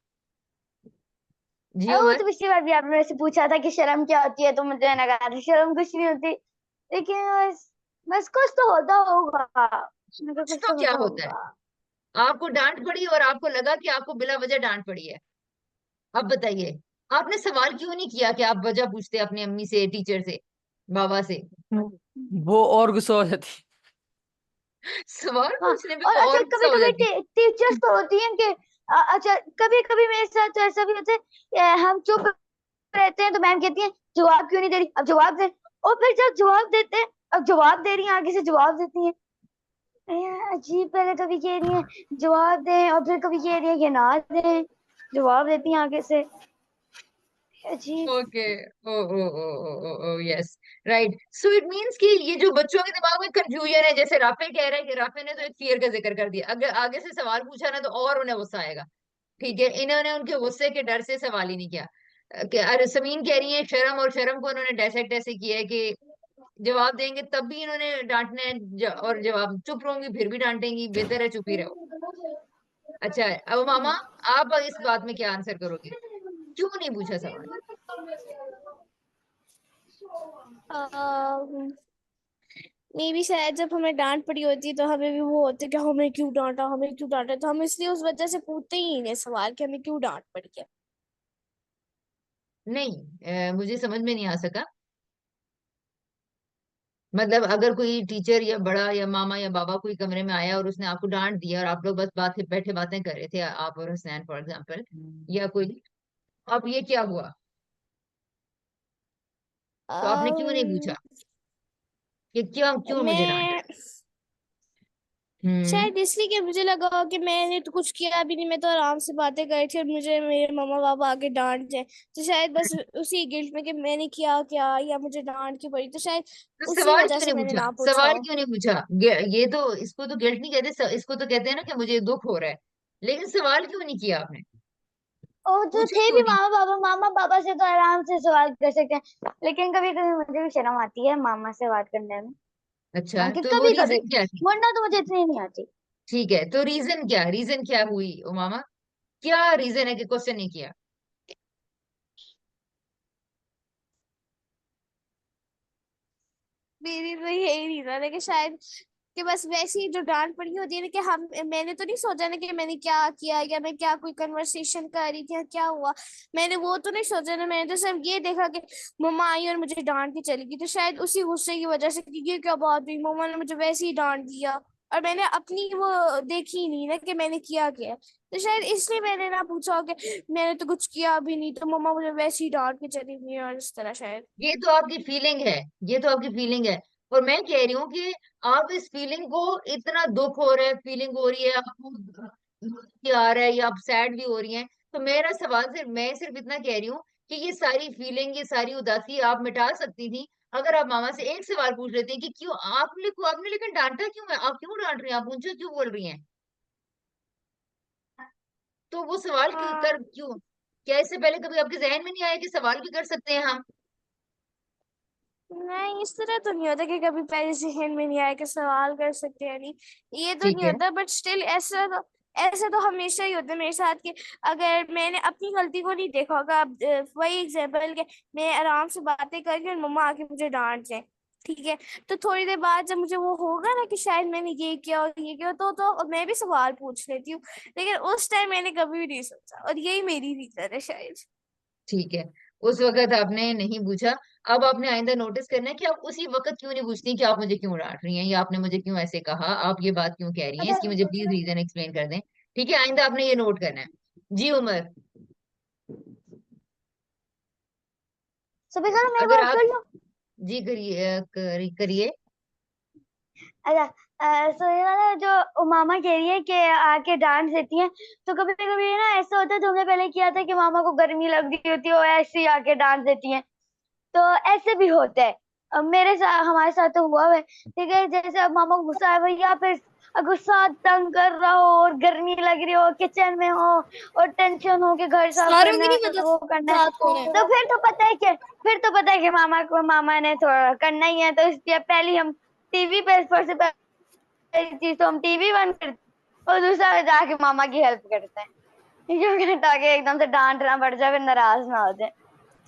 जी वो उमर, तो पिछली बार भी आपने मेरे से पूछा था कि शर्म क्या होती है, तो मुझे लगा था शर्म कुछ नहीं होती, लेकिन बस, बस कुछ तो होता होगा, मेरे को कुछ कुछ तो तो क्या होता होता है, होगा। आपको डांट पड़ी और आपको लगा कि आपको बिला वजह डांट पड़ी है। अब बताइए, आपने सवाल क्यों नहीं किया कि आप वजह पूछते अपनी अम्मी से, टीचर से, बाबा से? वो और गुस्सा हो जाती। सवाल हाँ, पूछने पे और वो अच्छा और कभी गुस्सा हो कभी जाती टीचर्स तो होती हैं कि अच्छा कभी कभी मेरे साथ तो ऐसा भी होता है, हम चुप रहते हैं तो मैम कहती है जवाब क्यों नहीं दे रही, अब जवाब दे, और फिर जब जवाब देते हैं, अब जवाब दे रही हैं, आगे से जवाब देती हैं, अजीब, पहले कभी कह रही हैं जवाब दें और फिर कभी कह रही हैं कि ना दें, जवाब देती हैं आगे से, अजीब। Okay, oh oh oh oh oh yes, right. So it means कि ये जो बच्चों के दिमाग में कंफ्यूजन है, जैसे राफे कह रहा है कि राफे ने तो एक फियर का जिक्र कर दिया, अगर आगे से सवाल पूछा ना तो और उन्हें गुस्सा आएगा। ठीक है, इन्होंने उनके गुस्से के डर से सवाल ही नहीं किया। अरे समीन कह रही है शर्म, और शर्म को उन्होंने डायसेक्ट ऐसे किया है कि जवाब देंगे तब भी इन्होंने डांटना है, और जवाब चुप रहूंगी फिर भी डांटेंगी, बेहतर है चुप ही रहो। अच्छा, अब मामा आप इस बात में क्या आंसर करोगे, क्यों नहीं पूछा सवाल? मे बी शायद जब हमें डांट पड़ी होती है तो हमें भी वो होता है कि हमें क्यों डांटा, हमें क्यों डांटा, तो हम इसलिए उस वजह से पूछते ही नहीं सवाल कि हमें क्यों डांट पड़ी है। नहीं, मुझे समझ में नहीं आ सका। मतलब अगर कोई टीचर या बड़ा या मामा या बाबा कोई कमरे में आया और उसने आपको डांट दिया और आप लोग बस बात बैठे बातें कर रहे थे, आप और हसनैन फॉर एग्जाम्पल, या कोई, अब ये क्या हुआ, तो आपने क्यों नहीं पूछा कि क्यों क्यों मुझे डांटा? मैं हम्म, शायद इसलिए कि मुझे लगा कि मैंने तो कुछ किया भी नहीं, मैं तो आराम से बातें कर रही थी और मुझे मेरे मम्मा पापा आके डांट दें, तो शायद बस उसी गिल्ट में कि मैंने किया क्या या मुझे डांट क्यों पड़ी, तो शायद तो उसी सवाल वजह क्यों से नहीं मैंने पूछा, ना पूछा सवाल हो। क्यों नहीं पूछा? ये तो इसको तो गिल्ट नहीं कहते, इसको तो कहते हैं ना कि मुझे दुख हो रहा है, लेकिन सवाल क्यों नहीं किया आपने, और जो पूछा थे क्यों भी नहीं? मामा पापा से तो आराम से सवाल कर सकते हैं, लेकिन कभी कभी मुझे भी शर्म आती है मामा से बात करने में। अच्छा, कि तो वो कभी कभी, रीजन क्या थी? वरना तो मुझे इतनी नहीं आती। ठीक है, तो रीजन क्या हुई उमामा? क्या रीजन है कि क्वेश्चन नहीं किया? मेरी तो यही रीजन है कि शायद कि बस वैसी ही जो डांट पड़ी होती है ना कि हम मैंने तो नहीं सोचा ना कि मैंने क्या किया या मैं क्या कोई कन्वर्सेशन कर रही थी या क्या हुआ। मैंने वो तो नहीं सोचा ना, मैंने तो सिर्फ ये देखा कि मम्मा आई और मुझे डांट के चली गई, तो शायद उसी गुस्से की वजह से कि ये क्या बात हुई, मम्मा ने मुझे वैसे ही डांट दिया और मैंने अपनी वो देखी ही नहीं ना कि मैंने किया क्या है। तो शायद इसलिए मैंने ना पूछा कि मैंने तो कुछ किया भी नहीं, तो मम्मा मुझे वैसे ही डांट के चली गई और इस तरह शायद। ये तो आपकी फीलिंग है, ये तो आपकी फीलिंग है। और मैं कह रही हूँ कि आप इस फीलिंग को, इतना दुख हो रहा है, फीलिंग हो रही है आपको, दुख आ रहा है या आप सैड भी हो रही हैं, तो मेरा सवाल सिर्फ, मैं सिर्फ इतना कह रही हूँ कि ये सारी फीलिंग, ये सारी उदासी आप मिटा सकती थी अगर आप मामा से एक सवाल पूछ लेती कि क्यों आपने लेकिन डांटा क्यों है, आप क्यों डांट रही हैं, आप मुझे क्यों बोल रही हैं? तो वो सवाल हाँ, कर क्यों? क्या इससे पहले कभी आपके जहन में नहीं आया कि सवाल भी कर सकते हैं हम? नहीं इस तरह तो नहीं होता कि कभी पहले जहन में नहीं आया कि सवाल कर सकते हैं, नहीं ये तो ठीक नहीं है। होता, बट स्टिल ऐसा तो हमेशा ही होता है मेरे साथ कि अगर मैंने अपनी गलती को नहीं देखा होगा, अब वही एग्जाम्पल के मैं आराम से बातें करके और मम्मा आके मुझे डांट जाए, ठीक है, तो थोड़ी देर बाद जब मुझे वो होगा ना कि शायद मैंने ये किया और ये किया, तो मैं भी सवाल पूछ लेती हूँ, लेकिन उस टाइम मैंने कभी भी नहीं सोचा और यही मेरी रीजन है शायद। ठीक है, उस वक्त आपने नहीं पूछा। अब आपने आइंदा नोटिस करना है कि आप उसी वक्त क्यों नहीं पूछती कि आप मुझे क्यों डांट रही हैं या आपने मुझे क्यों ऐसे कहा, आप ये बात क्यों कह रही हैं, इसकी मुझे प्लीज रीजन एक्सप्लेन कर दें। ठीक है, आइंदा आपने ये नोट करना है। जी उमर, सभी करो, मैं अगर बात आप, कर लूं। जी करिए, करिए। अच्छा, सो ये वाला जो मामा कह रही है कि आके डांट देती हैं, तो कभी कभी ना ऐसा होता है, तुमने पहले किया था कि मामा को गर्मी लग रही होती है और ऐसे ही आके डांट देती हैं, तो ऐसे भी होता है। मेरे साथ, हमारे साथ तो हुआ है, ठीक है, जैसे अब मामा को गुस्सा है भैया, फिर गुस्सा तंग कर रहा हो और गर्मी लग रही हो, किचन में हो और टेंशन हो कि घर साफ सारों करना की नहीं है, पता वो करना है, साथ कौन है। तो फिर तो पता है कि मामा ने थोड़ा करना ही है, तो इसलिए पहले हम टीवी पे, सबसे पहली चीज तो हम टीवी बंद करते और दूसरा जाके मामा की हेल्प करते हैं, क्योंकि ताकि एकदम से डांट ना पड़ जाए, फिर नाराज ना हो जाए।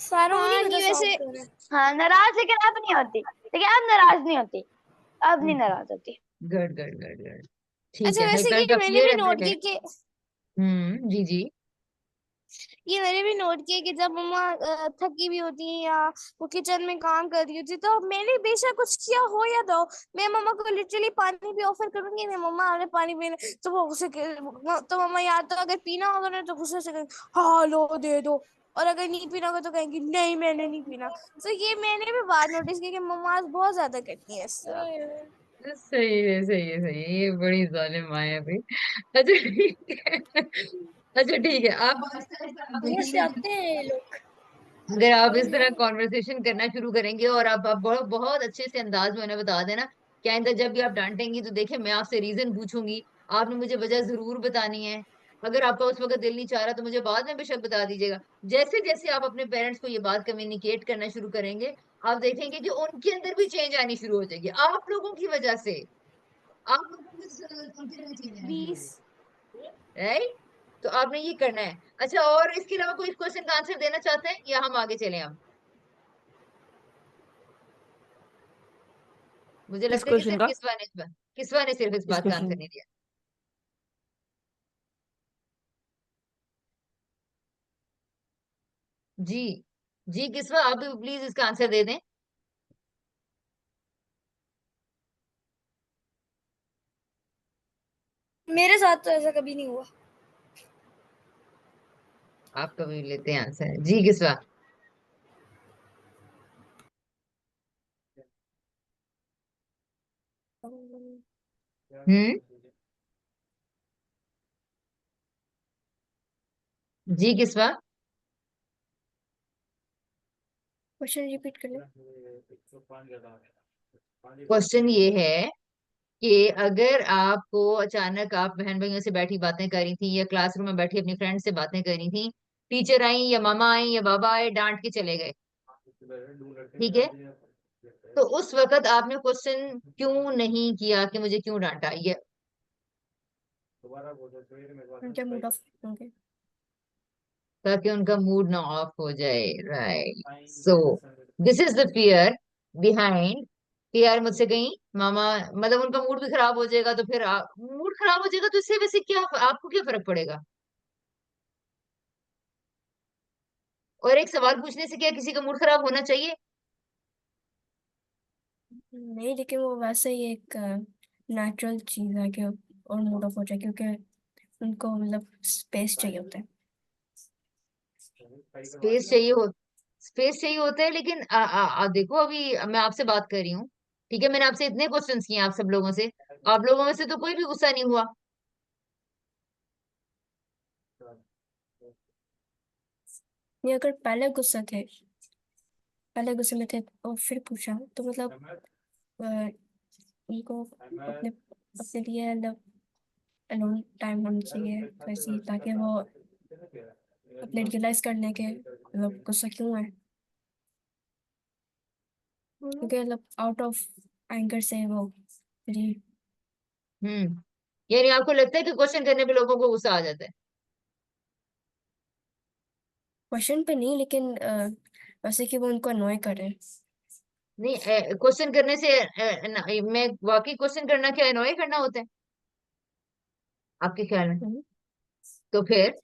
सारों को हाँ नहीं पता नहीं साथ वैसे, कौन है। हाँ, नाराज लेकिन अब नहीं होती, लेकिन अब नाराज नहीं होती, अब नहीं नाराज होती। Good good good good. ठीक अच्छा है, वैसे हल्का ये हल्का मैंने क्लियर भी है नोट मेरे। किया कि जी जी। ये मैंने भी नोट किया कि जब मम्मा थकी भी होती है या वो किचन में काम कर रही होती है, तो मैंने बेशक कुछ किया हो या दो, मैं मम्मा को लिटरली पानी भी ऑफर करूंगी ना, मम्मा हमें पानी पीना, तो वो गुस्से तो मम्मा या तो अगर पीना होगा ना तो गुस्से से कहेंगे हाँ लो दे दो, और अगर नहीं पीना होगा तो कहेंगी नहीं मैंने नहीं पीना। तो ये मैंने भी बात नोटिस की कि मम्मा बहुत ज्यादा करती है इस तरह। सही है सही है सही है, ये बड़ी जालिम माँ है भाई। अच्छा ठीक है। अच्छा ठीक है, आप कहाँ से आते हैं ये लोग। अगर आप इस तरह कॉन्वर्सेशन करना शुरू करेंगे और आप बहुत बहुत अच्छे से अंदाज में उन्हें बता देना कि आइंदा जब भी आप डांटेंगी तो देखिए मैं आपसे रीजन पूछूंगी, आपने मुझे वजह जरूर बतानी है। अगर आपका उस वक्त दिल नहीं चाह रहा तो मुझे बाद में बेशक बता दीजिएगा। जैसे जैसे आप अपने पेरेंट्स को ये बात कम्युनिकेट करना शुरू करेंगे, आप देखेंगे कि उनके अंदर भी चेंज आनी शुरू हो जाएगी आप लोगों की वजह से। आप लोगों की वजह से उनके अंदर भी चेंज आनी शुरू हो 20। जाएगी। राइट? तो आपने ये करना है। अच्छा, और इसके अलावा कोई क्वेश्चन का आंसर देना चाहते हैं या हम आगे चले हम? मुझे इस लगता है कि क्वेश्चन सिर्फ का, किसवा ने सिर्फ इस इस बात का आंसर क्वेश्चन नहीं दिया। जी जी, किसवा आप भी प्लीज इसका आंसर दे दें। मेरे साथ तो ऐसा कभी नहीं हुआ। आप कभी लेते हैं आंसर, जी किसवा। हम्म। जी किसवा। क्वेश्चन रिपीट कर ले। क्वेश्चन ये है कि अगर आपको अचानक, आप बहन भाइयों से बैठी बातें करी थी या क्लासरूम में बैठी अपनी फ्रेंड से बातें करी थी, टीचर आई या मामा आई या बाबा आए डांट के चले गए, ठीक है, तो उस वक्त आपने क्वेश्चन क्यों नहीं किया कि मुझे क्यों डांटा, ये उनके मूड ऑफ होंगे। ताकि उनका मूड ना ऑफ हो जाए, right. So this is the fear behind कि यार मुझसे कहीं मामा, मतलब उनका मूड भी खराब हो जाएगा, तो फिर मूड खराब हो जाएगा तो इससे वैसे क्या, आपको क्या फर्क पड़ेगा? और एक सवाल पूछने से क्या किसी का मूड खराब होना चाहिए? नहीं, लेकिन वो वैसे ही एक नेचुरल चीज है कि और मूड ऑफ हो जाए, क्योंकि उनको मतलब स्पेस चाहिए होता है। स्पेस चाहिए हो स्पेस चाहिए होता है, लेकिन देखो अभी मैं आपसे बात कर रही हूँ, ठीक है, मैंने आपसे इतने क्वेश्चंस किए आप सब लोगों से, आप लोगों में से तो कोई भी गुस्सा नहीं हुआ। ये अगर पहले गुस्से में थे और फिर पूछा, तो मतलब अ, उनको अपने अपने लिए मतलब अलोन टाइम होना चाहिए, तो ऐसे ताकि वो अपने रियलाइज करने के मतलब गुस्सा क्यों है, क्योंकि मतलब आउट ऑफ एंगर से वो जी। हम्म यानी आपको लगता है कि क्वेश्चन करने पे लोगों को गुस्सा आ जाता है? क्वेश्चन पे नहीं, लेकिन वैसे कि वो उनको अनॉय कर रहे हैं। नहीं, क्वेश्चन करने से मैं वाकई क्वेश्चन करना क्या अनॉय करना होता है आपके ख्याल में? हम्म। तो फिर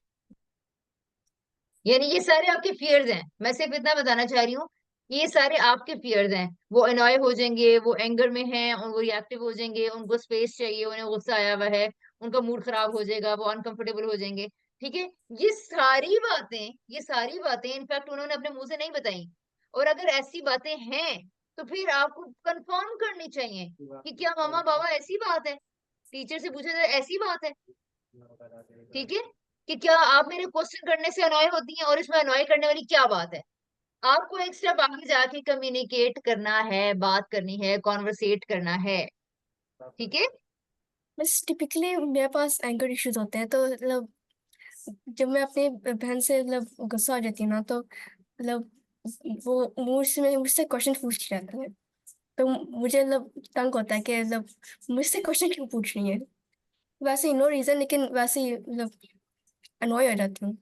यानी ये सारे आपके फियर्स हैं, मैं सिर्फ इतना बताना चाह रही हूँ, ये सारे आपके फियर्स हैं। वो अनॉय हो जाएंगे, वो एंगर में हैं और वो रिएक्टिव हो जाएंगे, उनको स्पेस चाहिए, उन्हें गुस्सा आया हुआ है, उनका मूड खराब हो जाएगा, वो अनकंफर्टेबल हो जाएंगे, ठीक है। ये सारी बातें इनफैक्ट उन्होंने अपने मुंह से नहीं बताई। और अगर ऐसी बातें हैं तो फिर आपको कंफर्म करनी चाहिए कि क्या मामा बाबा ऐसी बात है, टीचर से पूछा जाए ऐसी बात है, ठीक है, कि क्या आप मेरे क्वेश्चन करने से अनॉय होती हैं, और इसमें अनॉय करने वाली क्या बात है? आपको एक स्टेप आगे जाके कम्युनिकेट करना है, बात करनी है, कॉन्वर्सेट करना है, ठीक है। बस टिपिकली मेरे पास एंगर इश्यूज होते हैं, तो मतलब जब मैं अपनी बहन से मतलब गुस्सा आ जाती है ना, तो मतलब वो मुझसे क्वेश्चन पूछ रहता है, तो मुझे मतलब तंग होता है कि मतलब मुझसे क्वेश्चन क्यों पूछ रही है, वैसे ही नो रीजन, लेकिन वैसे ही मतलब अनॉय हो जाती हूँ।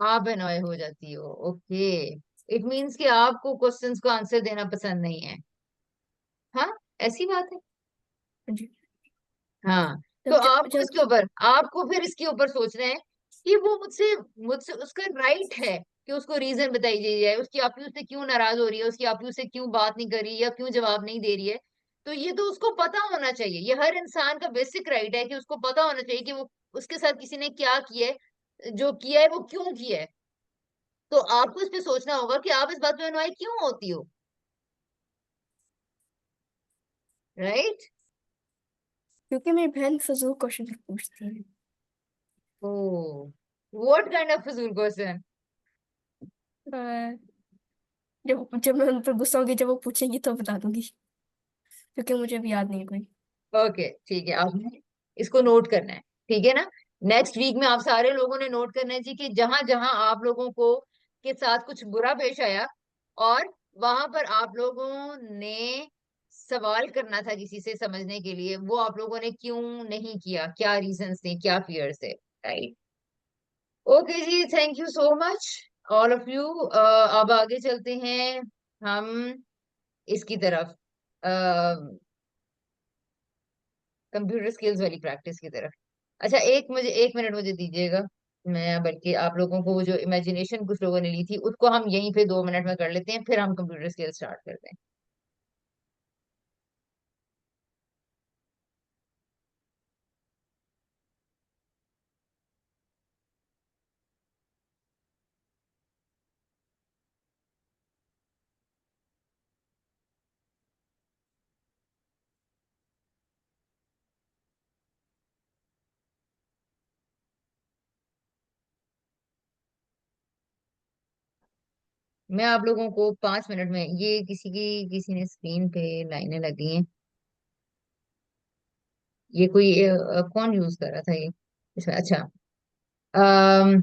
आप अनॉय हो जाती हो, ओके। इट मीन्स कि आपको क्वेश्चंस को आंसर देना पसंद नहीं है। हाँ, ऐसी बात है। जी। हाँ, तो जब जब जब आपको फिर इसके ऊपर सोचना है कि वो मुझसे मुझसे उसका राइट है कि उसको रीजन बताई जाए, उसकी आपी उससे क्यों नाराज हो रही है, उसकी आपी उससे क्यों बात नहीं कर रही या क्यों जवाब नहीं दे रही है। तो ये तो उसको पता होना चाहिए, ये हर इंसान का बेसिक राइट है कि उसको पता होना चाहिए कि वो उसके साथ किसी ने क्या किया है, जो किया है वो क्यों किया है। तो आपको इस पे सोचना होगा कि आप इस बात में अनवाई क्यों होती हो, राइट। क्योंकि मेरी बहन फजूल क्वेश्चन पूछती है। ओ, व्हाट काइंड ऑफ फजूल क्वेश्चन? अ, जब जब मैं उन पर गुस्सा होगी, जब वो पूछेंगी तो बता दूंगी, क्योंकि मुझे भी याद नहीं है कोई। ओके, ठीक है, आपने इसको नोट करना है, ठीक है ना। नेक्स्ट वीक में आप सारे लोगों ने नोट करना है जी कि जहां जहां आप लोगों को के साथ कुछ बुरा पेश आया और वहां पर आप लोगों ने सवाल करना था किसी से समझने के लिए, वो आप लोगों ने क्यों नहीं किया, क्या रीजंस थे, क्या फियर्स थे, राइट। ओके जी, thank you so much all of you. अब आगे चलते हैं हम इसकी तरफ, कंप्यूटर स्किल्स वाली प्रैक्टिस की तरफ। अच्छा, मुझे 1 मिनट मुझे दीजिएगा। मैं बल्कि आप लोगों को वो जो इमेजिनेशन कुछ लोगों ने ली थी उसको हम यहीं पे 2 मिनट में कर लेते हैं, फिर हम कंप्यूटर स्किल्स स्टार्ट करते हैं। मैं आप लोगों को 5 मिनट में, ये किसी ने स्क्रीन पे लाइनें लगी हैं, ये कोई कौन यूज कर रहा था ये इसमें? अच्छा, अम,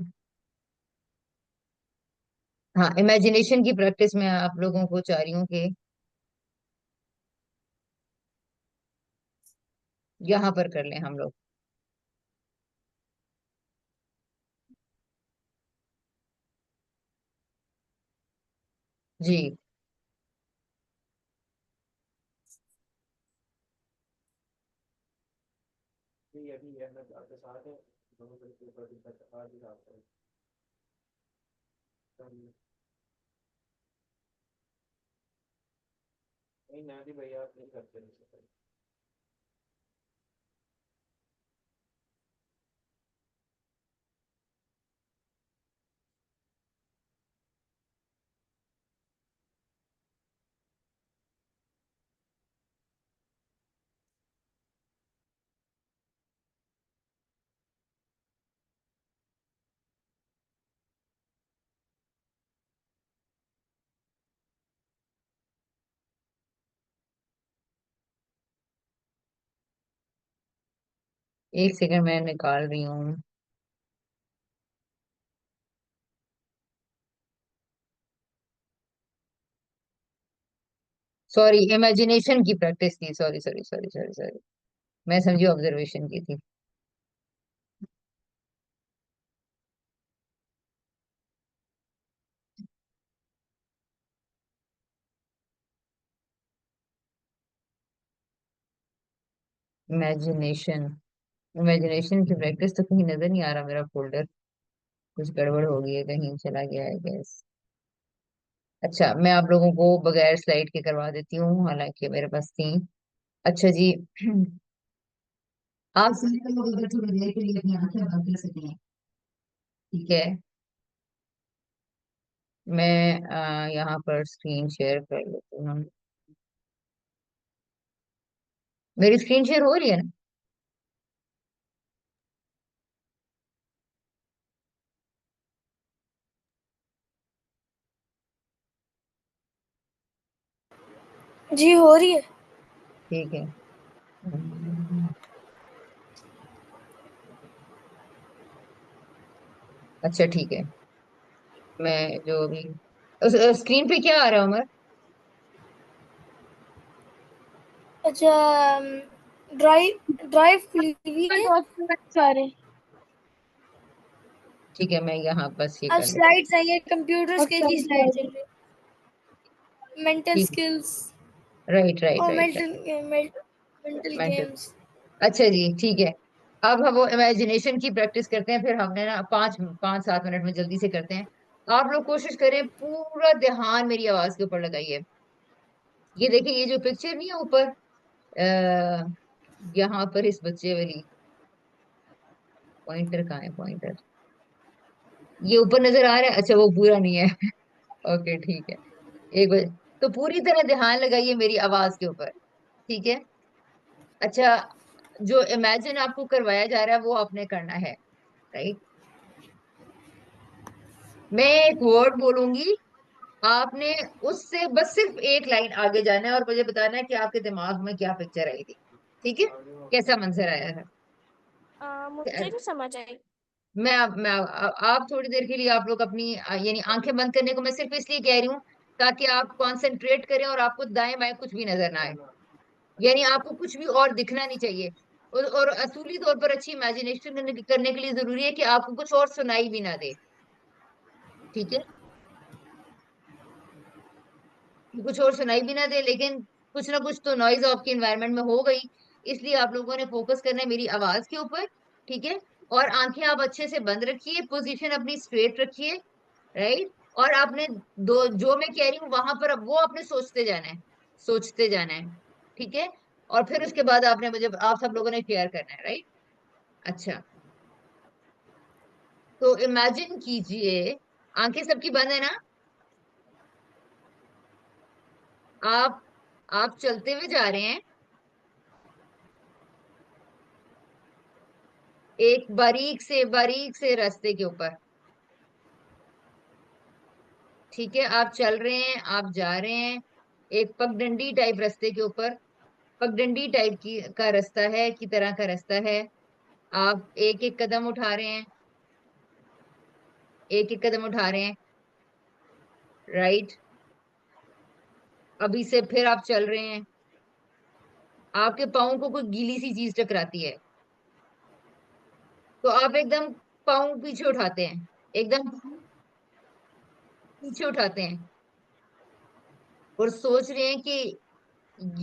हाँ, इमेजिनेशन की प्रैक्टिस में आप लोगों को चाह रही हूँ कि यहाँ पर कर लें हम लोग। जी एक सेकंड मैं निकाल रही हूँ। सॉरी, इमेजिनेशन की प्रैक्टिस थी। Sorry sorry sorry sorry sorry, मैं समझी ऑब्जर्वेशन की थी। इमेजिनेशन, इमेजिनेशन की प्रैक्टिस तो कहीं नजर नहीं आ रहा मेरा फोल्डर। कुछ गड़बड़ हो गई है, कहीं चला गया है गैस। अच्छा, मैं आप लोगों को बगैर स्लाइड के करवा देती हूँ, हालांकि मेरे पास थी। अच्छा जी। आप सभी लोग अगर थोड़ी देर के लिए अपनी आंखें बंद कर सकें, ठीक है। मैं यहाँ पर स्क्रीन शेयर कर लेती हूँ। मेरी स्क्रीन शेयर हो रही है ना? जी हो रही है। ठीक है। अच्छा ठीक है। मैं जो अभी स्क्रीन पे क्या आ रहा है उमर? अच्छा, ड्राइव ड्राइव खुली हुई है। डॉक्यूमेंट्स सारे ठीक है, मैं यहाँ बस ये अब कर लेती स्लाइड्स आई है, कंप्यूटर्स के की स्लाइड चल रही है, मेंटल हूँ। स्किल्स राइट राइट और राइट मेंटल राइट। गेम्स। अच्छा जी ठीक है। अब हम वो इमेजिनेशन की प्रैक्टिस करते हैं, फिर हमने ना 5-7 मिनट में जल्दी से करते हैं। आप लोग कोशिश करें, पूरा ध्यान मेरी आवाज के ऊपर लगाइए। ये देखिए, ये जो पिक्चर नहीं है ऊपर, आ, यहाँ पर इस बच्चे वाली, पॉइंटर कहाँ है पॉइंटर? ये ऊपर नजर आ रहा है? अच्छा, वो पूरा नहीं है। ओके ठीक है। एक बार तो पूरी तरह ध्यान लगाइए मेरी आवाज के ऊपर, ठीक है। अच्छा, जो इमेजिन आपको करवाया जा रहा है वो आपने करना है, राइट। मैं एक वर्ड बोलूंगी, आपने उससे बस सिर्फ एक लाइन आगे जाना है और मुझे बताना है कि आपके दिमाग में क्या पिक्चर आई थी, ठीक है। कैसा मंजर आया है? मुझे नहीं समझ आई। आप थोड़ी देर के लिए आप लोग अपनी यानी आंखें बंद करने को मैं सिर्फ इसलिए कह रही हूँ ताकि आप कंसंट्रेट करें और आपको दाएं बाएं कुछ भी नजर ना आए। यानी आपको कुछ भी और दिखना नहीं चाहिए। और असूली तौर पर अच्छी इमेजिनेशन करने के लिए जरूरी है कि आपको कुछ और सुनाई भी ना दे, ठीक है। कुछ और सुनाई भी ना दे, लेकिन कुछ ना कुछ तो नॉइज आपके एनवायरनमेंट में हो गई। इसलिए आप लोगों ने फोकस करना है मेरी आवाज के ऊपर, ठीक है। और आंखें आप अच्छे से बंद रखिए, पोजीशन अपनी स्ट्रेट रखिए, राइट। और आपने दो जो मैं कह रही हूँ वहां पर अब वो आपने सोचते जाना है, सोचते जाना है, ठीक है। और फिर उसके बाद आपने मुझे, आप सब लोगों ने शेयर करना है, राइट। अच्छा, तो इमेजिन कीजिए, आंखें सबकी बंद है ना? आप आप चलते हुए जा रहे हैं एक बारीक से रास्ते के ऊपर, ठीक है। आप चल रहे हैं, आप जा रहे हैं एक पगडंडी टाइप रास्ते के ऊपर। पगडंडी टाइप की का रास्ता है, की तरह का रास्ता है। आप एक एक कदम उठा रहे हैं, एक एक कदम उठा रहे हैं, राइट। अभी से फिर आप चल रहे हैं, आपके पाँव को कोई गीली सी चीज टकराती है, तो आप एकदम पाँव पीछे उठाते हैं, एकदम पीछे उठाते हैं और सोच रहे हैं कि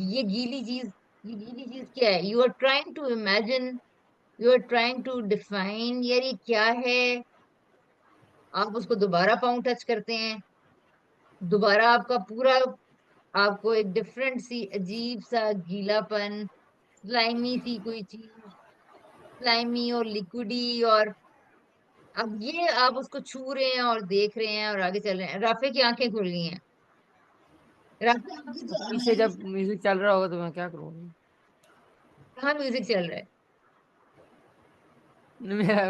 ये गीली चीज, ये गीली चीज क्या है। You are trying to imagine, you are trying to define, यार ये क्या है। आप उसको दोबारा पाँव टच करते हैं, दोबारा आपका पूरा, आपको एक डिफरेंट सी अजीब सा गीलापन, स्लाइमी सी कोई चीज, स्लाइमी और लिक्विडी, और अब ये आप उसको छू रहे हैं और देख रहे हैं और आगे चल रहे हैं। राफे की आंखें खुल गई हैं। राफे आपकी जो पीछे जब imagination- म्यूजिक चल रहा होगा तो मैं क्या करूँगा? कहाँ म्यूजिक चल रहा है? मेरा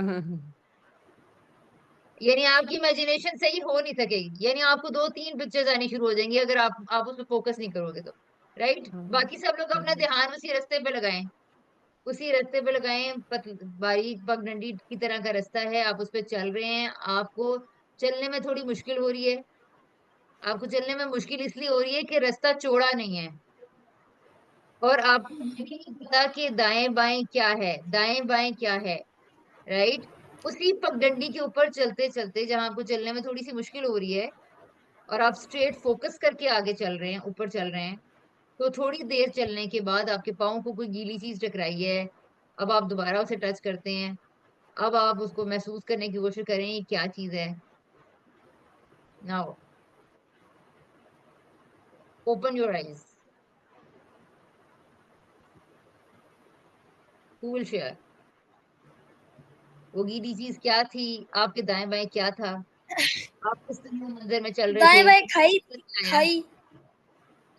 यानी आपकी इमेजिनेशन सही हो नहीं सकेगी, यानी आपको 2-3 पिक्चर्स आनी शुरू हो जाएंगी अगर आप उस पर फोकस नहीं करोगे तो। राइट, बाकी सब लोग अपना ध्यान उसी रास्ते पे लगाएं, उसी रास्ते पे लगाएं। बारीक पगडंडी की तरह का रास्ता है, आप उस पे चल रहे हैं। आपको चलने में थोड़ी मुश्किल हो रही है, आपको चलने में मुश्किल इसलिए हो रही है कि रास्ता चौड़ा नहीं है और आपको ये भी नहीं पता कि दाएं बाएं क्या है, दाएं बाएं क्या है। राइट, उसी पगडंडी के ऊपर चलते चलते जहां आपको चलने में थोड़ी सी मुश्किल हो रही है और आप स्ट्रेट फोकस करके आगे चल रहे हैं, ऊपर चल रहे हैं, तो थोड़ी देर चलने के बाद आपके पाँव को कोई गीली चीज टकराई है। अब आप दोबारा उसे टच करते हैं, अब आप उसको महसूस करने की कोशिश करें ये क्या चीज है। Now open your eyes, who will share वो गीली चीज क्या थी, आपके दाएं बाएं क्या था, आप किस तरह मंजर में चल रहे दाएं थे, बाएं खाई आया? खाई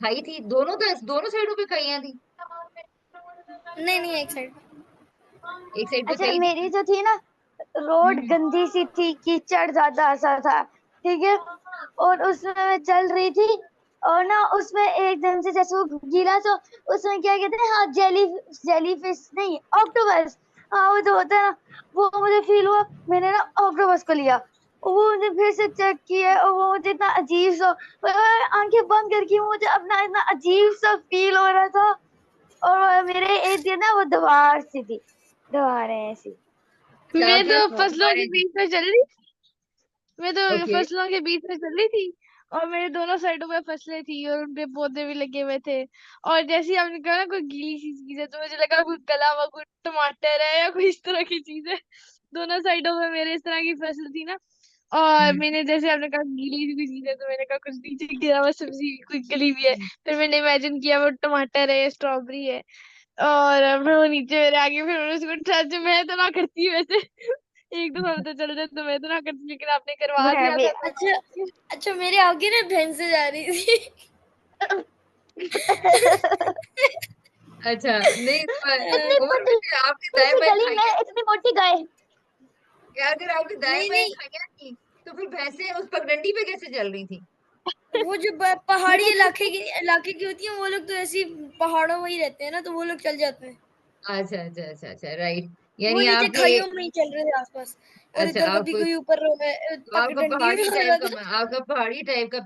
खाई थी, दोनों दोनों साइडों पे खाइयां थी, नहीं एक साइड। एक साइड पे अच्छा खाई मेरी थी। जो थी ना रोड हम्म, गंदी सी थी, कीचड़ ज्यादा सा था, ठीक है, और उसमें मैं चल रही थी और ना उसमें एकदम से जैसे वो गीला, तो उसमें क्या कहते हैं, हाँ जेली फिश नहीं, ऑक्टोपस, हाँ वो जो होता है ना, वो मुझे फील हुआ। मैंने ना ऑक्टोपस को लिया और वो मुझे फिर से चेक किया और वो मुझे इतना अजीब सा, आंखें बंद करके मुझे अपना इतना अजीब सा फील हो रहा था। और मेरे इर्द गिर्द ना वो दीवार सी थी, दीवारें ऐसी। अच्छा मैं आपके तो पास फसलों के बीच में चल रही मैं तो ओके, फसलों के बीच में चल रही थी और मेरे दोनों साइडों में फसलें थी और उनपे पौधे भी लगे हुए थे। और जैसे ही आपने कहा ना कोई गीली सी चीज है, तो मुझे लगा कोई गला हुआ कोई टमाटर है या कोई इस तरह की चीज है। दोनों साइडों में मेरे इस तरह की फसल थी ना, और मैंने जैसे आपने कहा गीली सी कोई चीज है, तो मैंने कहा कुछ नीचे गिरा हुआ सब्जी कोई गली हुई है। फिर मैंने इमेजिन किया वो टमाटर है या स्ट्रॉबेरी है, और फिर वो नीचे मेरे आगे, फिर मैंने उसको टच, मैं तो ना करती वैसे। एक दफा पता चल जाए तो मैं तो ना करती, लेकिन आपने करवा मैं दिया भी था तो अच्छा मेरे आगे ना भैंसे जा रही थी। अच्छा नहीं इतनी उमर पतली बेटे आपके दाएं सी बाएं गली में खाइयां, इतनी मोटी गाय। अगर आपके दाएं नहीं बाएं नहीं, खाइयां थी तो फिर भैंसे उस पगडंडी पे कैसे चल रही थी? वो जो पहाड़ी इलाके की होती है, वो लोग तो ऐसे ही पहाड़ों में ही रहते हैं ना, तो वो लोग चल जाते हैं। अच्छा अच्छा अच्छा अच्छा, राइट, वो यानी नीचे आपके, खाइयों में ही चल रहे थे आसपास, और अच्छा इधर कभी आपको, कोई ऊपर तो आपका पगडंडी पहाड़ी में हो टाइप रहा का, था। आपका पहाड़ी टाइप का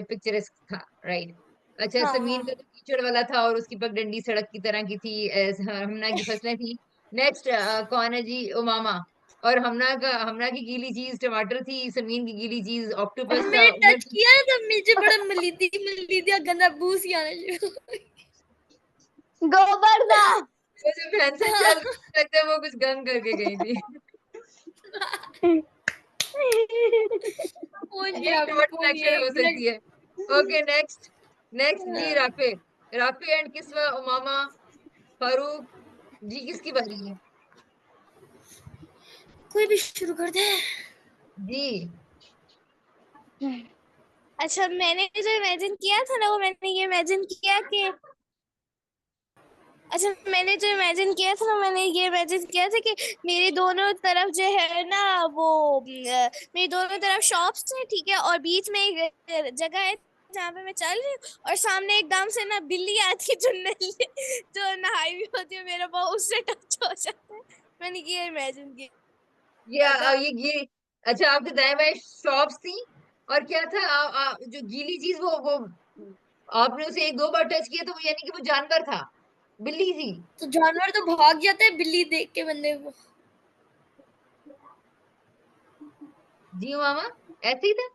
पिक्चरेस्क था। राइट, अच्छा हाँ समीन का हाँ। तो कीचड़ वाला था और उसकी पगडंडी सड़क की तरह की थी, हमना की फसलें थी। नेक्स्ट कौन है जी? उमामा। और हमना की गीली चीज टमाटर थी, समीन की गीली चीज जब ऑक्टोपस था, मैंने उमर टच की किया ना, तब नीचे बड़ा मलीदी गंदा बूस ही आने शुरू हो गई। गोबर था। वो जो भैंसे चल हाँ। रही लगता है वो कुछ गम करके गई थी। पहुंच ये गया आपने, डॉट पहुंच एक्शन हो गया सकती है। ओके नेक्स्ट, नेक्स्ट जी हाँ। Rafe, Rafe and किस्वा, Umama, Farooq जी, किसकी बारी है? कोई भी शुरू कर दे। जी अच्छा मैंने जो इमेजिन किया था ना, वो मैंने ये इमेजिन किया कि कि मेरे दोनों तरफ जो है ना वो मेरी दोनों तरफ शॉप्स हैं, ठीक है, और बीच में एक जगह है जहाँ पे मैं चल रही हूँ, और सामने एकदम से ना बिल्ली आती है जो नहाई हुई होती है, मेरा बहुत उससे टच हो जाता है। मैंने ये इमेजिन ये किया था। ये अच्छा आपके दाएं बाएं शॉप्स थी और क्या था? जो गीली चीज वो आपने उसे 1-2 बार टच किया तो वो यानी कि वो जानवर था, बिल्ली थी। तो जानवर तो भाग जाते हैं बिल्ली देख के बंदे को। जी मामा, ऐसे ही था।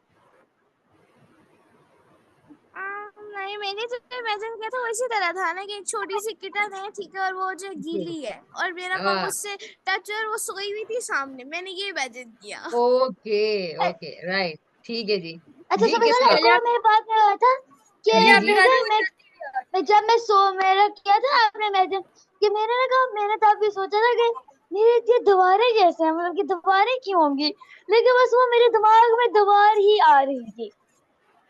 नहीं, मैंने जो इमेजिन किया था वो इसी तरह था ना कि एक छोटी सी किटन है, ठीक है, और वो जो गीली है और मेरा पापा उससे टच है और वो सोई हुई थी सामने, मैंने ये इमेजिन किया। ओके ओके, राइट, ठीक है जी। अच्छा जी सुबह किस्सा। एक और मेरे पास में हुआ था कि जी आपने जी। कहा था अगर वो जाती है यार। मैं जब सो मेरा किया था आपने इमेजिन कि मैंने ना कहा, मैंने तब भी सोचा था कि मेरे ये दीवारें कैसे हैं, मतलब कि दीवारें क्यों होंगी, लेकिन बस वो मेरे दिमाग में दीवार ही आ रही थी,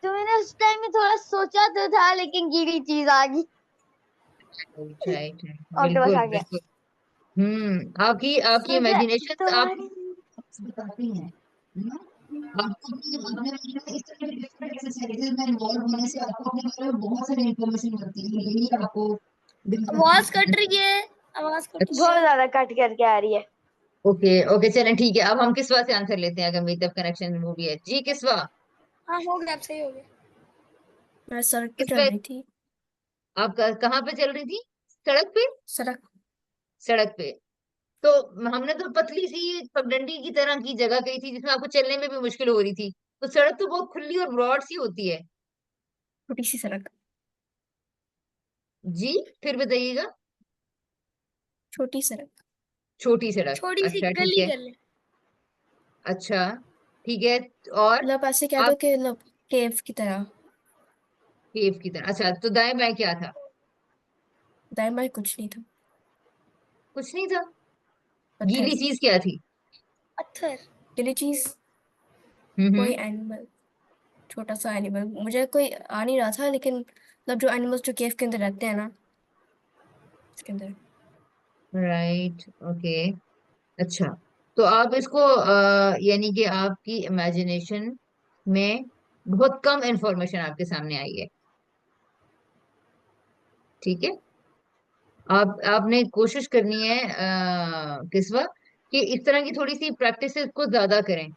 तो मैंने उस टाइम में थोड़ा सोचा तो था, लेकिन गीली चीज आ गई, राइट, ऑक्टोपस बिल्कुल आ गया। बिल्कुल। आपकी आपकी मुझे इमेजिनेशन आप दीवारें बताती हैं ना? आपको अपने बारे में इस तरह के डिफरेंट एक्सरसाइजेज में इन्वॉल्व होने से आपको अपने बारे में बहुत सारी इंफॉर्मेशन मिलती है, यही आपको आवाज कट रही है, आवाज कट रही बहुत है। ज्यादा कट करके आ रही है। ओके ओके, चलें ठीक है। अब हम किसवा से आंसर लेते हैं, अगर मेरी तरफ कनेक्शन मूवी है। जी किसवा, हाँ हो गया, अब सही हो गया। मैं सड़क पे किस चल पे रही थी। आप कहाँ पे चल रही थी? सड़क पे। सड़क। सड़क पे। तो हमने तो पतली सी पगडंडी की तरह की जगह गई थी जिसमें आपको चलने में भी मुश्किल हो रही थी, तो सड़क तो बहुत खुली और ब्रॉड सी होती है। छोटी सी सड़क। जी, फिर बताइएगा। छोटी सड़क। छोटी सड़क, छोटी सी अच्छा ठीक गली है। कर ले। अच्छा ठीक है। और मतलब ऐसे कह दो आप कि मतलब केव की तरह। केव की तरह, अच्छा, तो दाएं बाएं क्या था? दाएं बाएं कुछ नहीं था। कुछ नहीं था। पत्थर। गीली चीज क्या थी? पत्थर। गिली चीज। कोई हम्म। एनिमल। छोटा सा एनिमल मुझे कोई आ नहीं रहा था, लेकिन मतलब जो एनिमल्स जो केव के अंदर रहते हैं ना, उसके अंदर। Right, okay. अच्छा, तो आप इसको यानी कि आपकी इमेजिनेशन में बहुत कम इंफॉर्मेशन आपके सामने आई है, ठीक है। आपने कोशिश करनी है किस्वा, कि इस तरह की थोड़ी सी प्रैक्टिस को ज्यादा करें।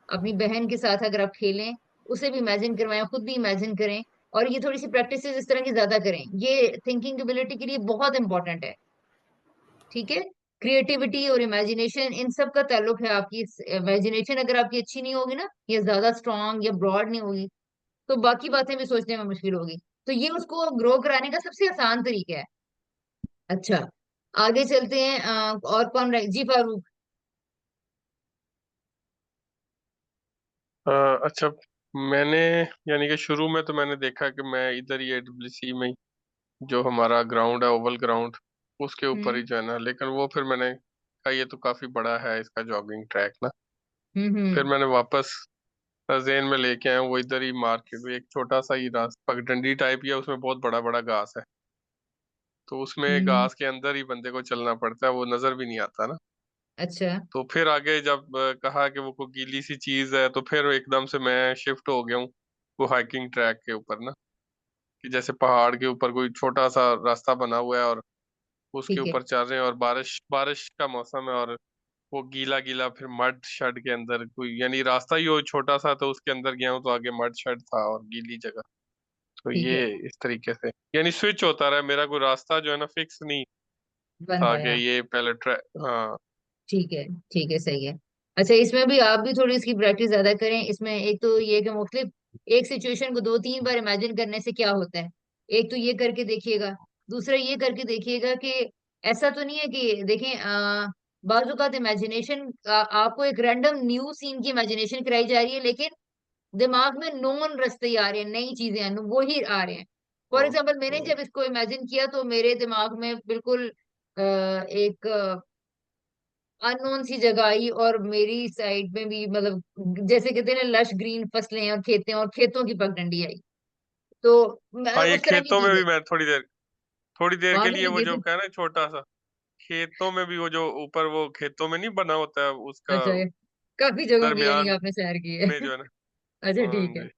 अपनी बहन के साथ अगर आप खेलें, उसे भी इमेजिन करवाएं, खुद भी इमेजिन करें, और ये थोड़ी सी प्रैक्टिस इस तरह की ज्यादा करें। ये थिंकिंग एबिलिटी के लिए बहुत इंपॉर्टेंट है, ठीक है। क्रिएटिविटी और इमेजिनेशन, इन सब का ताल्लुक है। आपकी इमेजिनेशन अगर आपकी अच्छी नहीं होगी ना, या ज्यादा स्ट्रांग या ब्रॉड नहीं होगी, तो बाकी बातें भी सोचने में मुश्किल होगी। तो ये उसको ग्रो कराने का सबसे आसान तरीका है। अच्छा, आगे चलते हैं। और कौन रहे? जी फारूक। अच्छा, मैंने यानी कि शुरू में तो मैंने देखा कि मैं इधर ही एडब्ल्यूसी में ही, जो हमारा ग्राउंड है ओवल ग्राउंड, उसके ऊपर ही हम्म जो है ना, लेकिन वो फिर मैंने कहा ये तो काफी बड़ा है इसका जॉगिंग ट्रैक ना। फिर हम्म। मैंने वापस जेन में लेके आया हूँ, वो इधर ही मार्केट में एक छोटा सा ही रास्ता पगडंडी टाइप ही है, उसमें बहुत बड़ा बड़ा घास है, तो उसमें हम्म। घास के अंदर ही बंदे को चलना पड़ता है, वो नजर भी नहीं आता ना। अच्छा। तो फिर आगे जब कहा कि वो कोई गीली सी चीज है, तो फिर एकदम से मैं शिफ्ट हो गया हूँ वो हाइकिंग ट्रैक के ऊपर ना, कि जैसे पहाड़ के ऊपर कोई छोटा सा रास्ता बना हुआ है और उसके ठीक है। ऊपर चल रहे हैं, और बारिश बारिश का मौसम है, और वो गीला गीला फिर मड शड के अंदर कोई, यानी रास्ता ही वो छोटा सा, तो उसके अंदर गया हूँ तो आगे मड शड था और गीली जगह। तो ठीक ये है, इस तरीके से यानी स्विच होता रहा, मेरा कोई रास्ता जो है ना फिक्स नहीं बन था कि रहा। ये पहले ट्रैक। हाँ। ठीक है, ठीक है, सही है। अच्छा, इसमें भी आप भी थोड़ी इसकी प्रैक्टिस ज्यादा करें। इसमें एक तो ये कि मुख्तलिफ एक सिचुएशन को दो तीन बार इमेजिन करने से क्या होता है। एक तो ये करके देखिएगा, दूसरा ये करके देखिएगा कि ऐसा तो नहीं है कि देखें, बाज़ औक़ात इमेजिनेशन आपको एक रैंडम न्यू सीन की इमेजिनेशन कराई जा रही है, लेकिन दिमाग में नोन रास्ते आ रहे हैं, नई चीजें हैं, वो ही आ रहे हैं। फॉर हम्म, एग्जाम्पल, मैंने हम्म। जब इसको इमेजिन किया तो मेरे दिमाग में बिल्कुल एक अननोन सी जगह आई, और मेरी साइड में भी मतलब जैसे कहते हैं ना, लश ग्रीन फसलें और खेतें और खेतों की पगडंडी आई। तो हाँ, ये उस तरह की खेतों में चीजें भी मैं थोड़ी देर वहां के भी लिए वो लगे जो थे। कह रहे हैं छोटा सा, खेतों में भी वो जो ऊपर वो खेतों में नहीं बना होता है उसका अच्छा, काफी जगहों की यानी कि दरमियान आपने सैर की है। में जो है ना। अच्छा हाँ ठीक है। जी।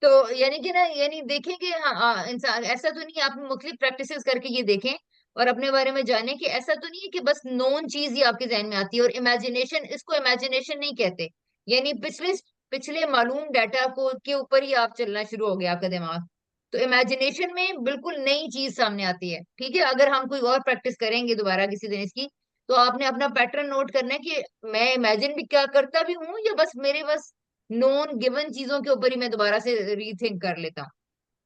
तो यानी कि ना, यानी देखें कि हाँ, इंसान ऐसा तो नहीं है, आप मुख्तलिफ प्रैक्टिसेस करके ये देखें और अपने बारे में जानें कि ऐसा तो नहीं है कि बस नोन चीज ही आपके जहन में आती है। और इमेजिनेशन, इसको इमेजिनेशन नहीं कहते, यानी पिछले पिछले मालूम डाटा को के ऊपर ही आप चलना शुरू हो गया आपका दिमाग। तो इमेजिनेशन में बिल्कुल नई चीज सामने आती है। ठीक है, अगर हम कोई और प्रैक्टिस करेंगे दोबारा किसी दिन इसकी, तो आपने अपना पैटर्न नोट करना है कि मैं इमेजिन भी क्या करता भी हूँ, या बस मेरे बस नोन गिवन चीजों के ऊपर ही मैं दोबारा से रीथिंक कर लेता हूँ।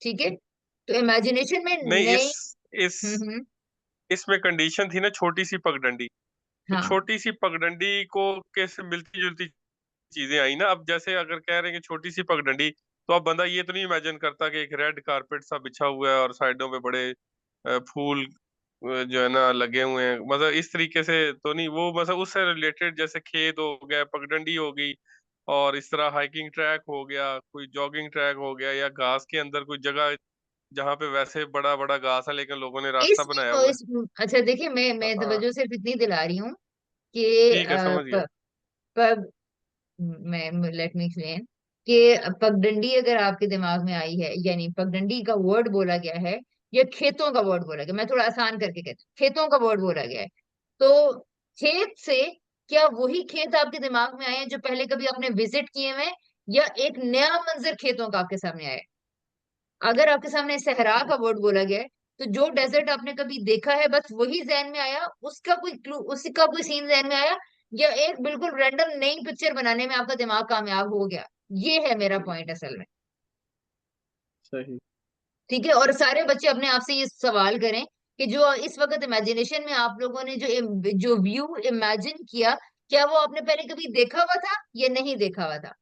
ठीक है, तो इमेजिनेशन में नहीं, नए। इस हम्म। इसमें कंडीशन थी ना छोटी सी पगडंडी। तो हाँ, छोटी सी पगडंडी को कैसे मिलती जुलती चीजें आई ना। अब जैसे अगर कह रहे हैं कि छोटी सी पगडंडी, तो अब बंदा ये तो नहीं इमेजिन करता कि एक रेड कारपेट सा बिछा हुआ है और साइडों पे बड़े फूल जो है ना लगे हुए हैं, मतलब इस तरीके से तो नहीं। वो मतलब उससे रिलेटेड जैसे खेत हो गया, पगडंडी हो गई, और इस तरह हाइकिंग ट्रैक हो गया, कोई जॉगिंग ट्रैक हो गया, या घास के अंदर कोई जगह जहाँ पे वैसे बड़ा बड़ा घास है लेकिन लोगों ने रास्ता बनाया हुआ है। अच्छा देखिए, मैं हाँ, तवज्जो सिर्फ इतनी दिला रही हूँ कि ठीक है, समझ गया। पग मैं लेट मी एक्सप्लेन कि पगडंडी अगर आपके दिमाग में आई है, यानी पगडंडी का वर्ड बोला गया है, या खेतों का वर्ड बोला गया, मैं थोड़ा आसान करके कहती हूँ, खेतों का वर्ड बोला गया है, तो खेत से क्या वही खेत आपके दिमाग में आए हैं जो पहले कभी आपने विजिट किए हुए हैं, या एक नया मंजर खेतों का आपके सामने आया है? अगर आपके सामने सहरा का वर्ड बोला गया है, तो जो डेजर्ट आपने कभी देखा है बस वही जहन में आया, उसका कोई क्लू, उसका कोई सीन जहन में आया, या एक बिल्कुल रैंडम नई पिक्चर बनाने में आपका दिमाग कामयाब हो गया? ये है मेरा पॉइंट असल में। सही। ठीक है, और सारे बच्चे अपने आप से ये सवाल करें कि जो इस वक्त इमेजिनेशन में आप लोगों ने जो व्यू इमेजिन किया, क्या वो आपने पहले कभी देखा हुआ था या नहीं देखा हुआ था?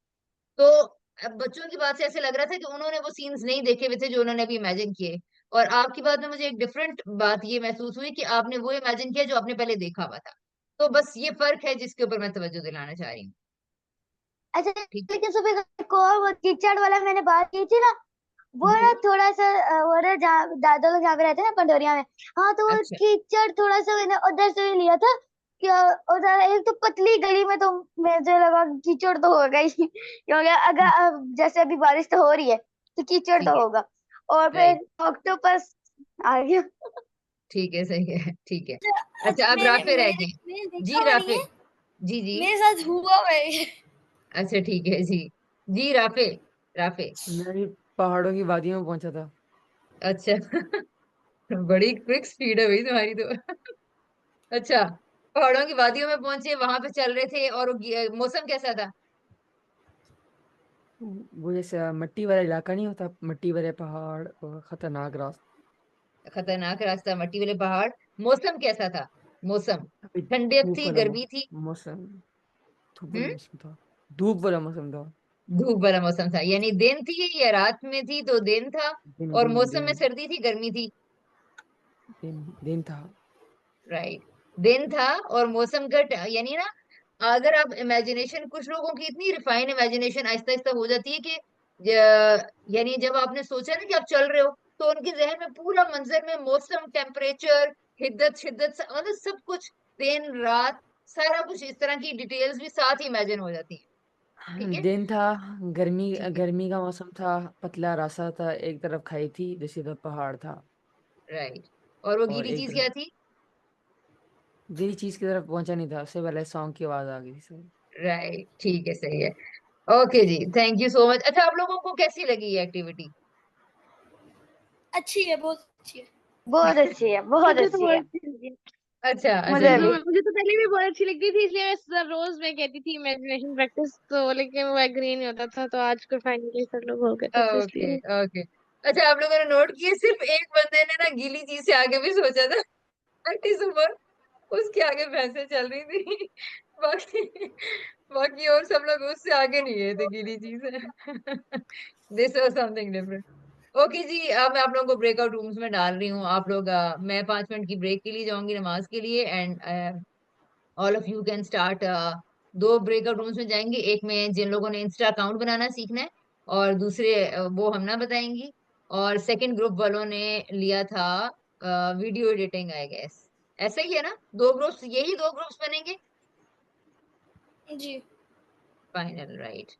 तो अब बच्चों की बात से ऐसे लग रहा था कि उन्होंने वो सीन्स नहीं देखे हुए थे जो उन्होंने अभी इमेजिन किए, और आपकी बात में मुझे एक डिफरेंट बात ये महसूस हुई कि आपने वो इमेजिन किया जो आपने पहले देखा हुआ था। तो बस ये फर्क है जिसके ऊपर मैं तवज्जो दिलाना चाह रही हूँ। अच्छा, ठीक। लेकिन सुबह एक और वो कीचड़ वाला मैंने बात की थी ना, वो ना थोड़ा सा वो ना जहाँ दादा लोग जहाँ पे रहते हैं ना पंडोरिया में, हाँ, तो वो अच्छा। कीचड़ थोड़ा सा मैंने उधर से ही लिया था। क्या उधर एक तो पतली गली में तो मुझे लगा कि कीचड़ तो होगा ही क्योंकि अगर जैसे अभी बारिश तो हो रही है तो कीचड़ ठीक तो है। होगा। और राइट। फिर ऑक्टोपस आ गया। ठीक है, सही है, ठीक है। अच्छा, अच्छा, अब मैंने राफे रह मैंने गए। मैंने देखा जी हुआ नहीं राफे। है, जी जी। मेरे साथ हुआ हुआ है। अच्छा ठीक है जी। जी राफे। राफे। मैं भी पहाड़ों की वादियों में पहुंचा था। अच्छा बड़ी क्विक स्पीड है भाई तुम्हारी तो अच्छा, पहाड़ों की वादियों में पहुंचे, वहां पे चल रहे थे, और मौसम कैसा था? वो जैसे मिट्टी वाला इलाका नहीं होता, मिट्टी वाले पहाड़ और खतरनाक रास्ता। खतरनाक रास्ता, मट्टी वाले पहाड़। मौसम कैसा था? मौसम अभी ठंडक धूप थी, वाला गर्मी थी? मौसम, धूप वाला हम्म। मौसम था। धूप वाला मौसम था। धूप वाला मौसम था, यानी दिन थी या रात में थी तो दिन था? दिन और दिन मौसम दिन में सर्दी थी, गर्मी थी? दिन दिन था। राइट, दिन था। और मौसम का यानी ना, अगर आप इमेजिनेशन, कुछ लोगों की इतनी रिफाइन इमेजिनेशन आहिस्ता आहिस्ता हो जाती है कि यानी जब आपने सोचा ना कि आप चल रहे हो, तो उनके जहन में पूरा मंजर में मौसम, टेम्परेचर, हिद्दत शिद्दत, मतलब सब कुछ, दिन रात, सारा कुछ इस तरह की डिटेल्स भी साथ ही इमेजिन हो जाती है। ठीक है। दिन था। गर्मी ठीक है। गर्मी का मौसम था। पतला रास्ता था, एक तरफ खाई थी, दूसरी तरफ पहाड़ था। राइट। और वो और गीली एक चीज क्या तरफ थी? गई चीज की तरफ पहुंचा नहीं था, उससे पहले सॉन्ग की आवाज आ गई थी। राइट, ठीक है, सही है। ओके जी, थैंक यू सो मच। अच्छा, आप लोगों को कैसी लगी ये एक्टिविटी? अच्छी है, बहुत अच्छी है। बहुत अच्छी है, बहुत मुझे तो अच्छी बहुत है। अच्छी लगी। अच्छा अच्छा मुझे जी। भी। मुझे तो पहले भी बहुत अच्छी लगती थी, इसलिए मैं रोज मैं कहती थी इमेजिनेशन प्रैक्टिस, तो लेकिन वो एग्री नहीं होता था, तो आज को फाइनली सब लोग हो गए थे, तो ओके इसलिए। ओके। अच्छा, आप लोगों ने नोट किया, सिर्फ एक बंदे ने ना गीली चीज से आगे भी सोचा था, आंटी सुपर, उसके आगे भैंसे चल रही थी बाकी बाकी और सब लोग उससे आगे नहीं गए थे गीली चीज से this was something different. Okay जी, अब मैं आप लोगों को ब्रेकआउट रूम्स में डाल रही हूँ। आप लोग मैं 5 मिनट की ब्रेक के लिए जाऊंगी नमाज के लिए, and all of you can start. दो ब्रेकआउट रूम्स में जाएंगे, एक में जिन लोगों ने इंस्टा अकाउंट बनाना सीखना है, और दूसरे वो हम ना बताएंगी, और सेकंड ग्रुप वालों ने लिया था वीडियो एडिटिंग, आई गेस। ऐसा ही है ना, दो ग्रुप्स, यही दो ग्रुप्स बनेंगे जी। Final, right?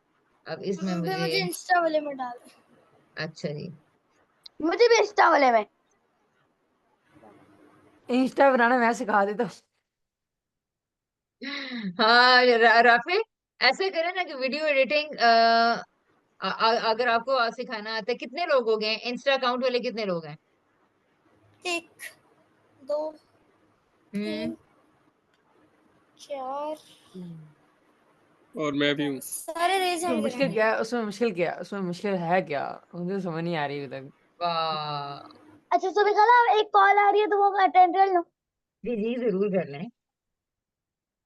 अब इसमें फिर मुझे, मुझे इंस्टा वाले में डाल। अच्छा जी। मुझे भी इंस्टा वाले में। इंस्टा बनाना मैं सिखा देता हूँ। हाँ राफे, ऐसे करें ना कि वीडियो एडिटिंग अगर आपको सिखाना आता है, कितने लोग हो गए इंस्टा अकाउंट वाले, कितने लोग हैं? 1 2 हम्म 3 4 और मैं भी हूँ। सारे रेज उसमें हम मुश्किल करेंगे। क्या है, उसमें मुश्किल क्या है, उसमें मुश्किल है क्या? मुझे तो समझ नहीं आ रही अभी तक। वाह, अच्छा सुबह खाला, एक कॉल आ रही है तो वो अटेंड कर लो। जी जी जरूर कर लें।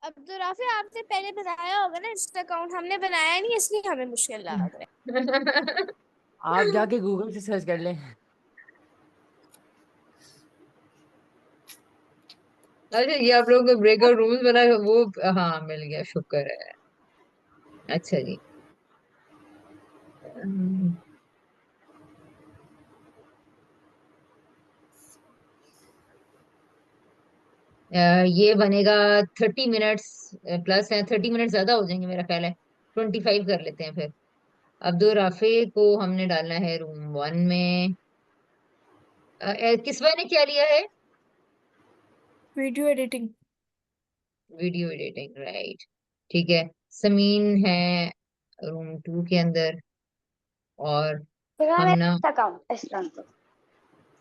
अब्दुल आपने पहले बनाया होगा ना इंस्टा अकाउंट, हमने बनाया नहीं इसलिए हमें मुश्किल लग रहा है। आप जाके गूगल से सर्च कर लें। अच्छा, ये आप लोगों को ब्रेकआउट रूम्स बना वो, हाँ मिल गया, शुक्र है। अच्छा जी। हम्म, ये बनेगा 30 मिनट्स प्लस है, 30 मिनट ज्यादा हो जाएंगे मेरा ख्याल है, 25 कर लेते हैं फिर। अब्दुल राफे को हमने डालना है रूम 1 में। किसवा ने क्या लिया है? Video editing. Video editing, right. ठीक है। समीन है रूम 2 के अंदर, और हमना अकाउंट इस तरह से।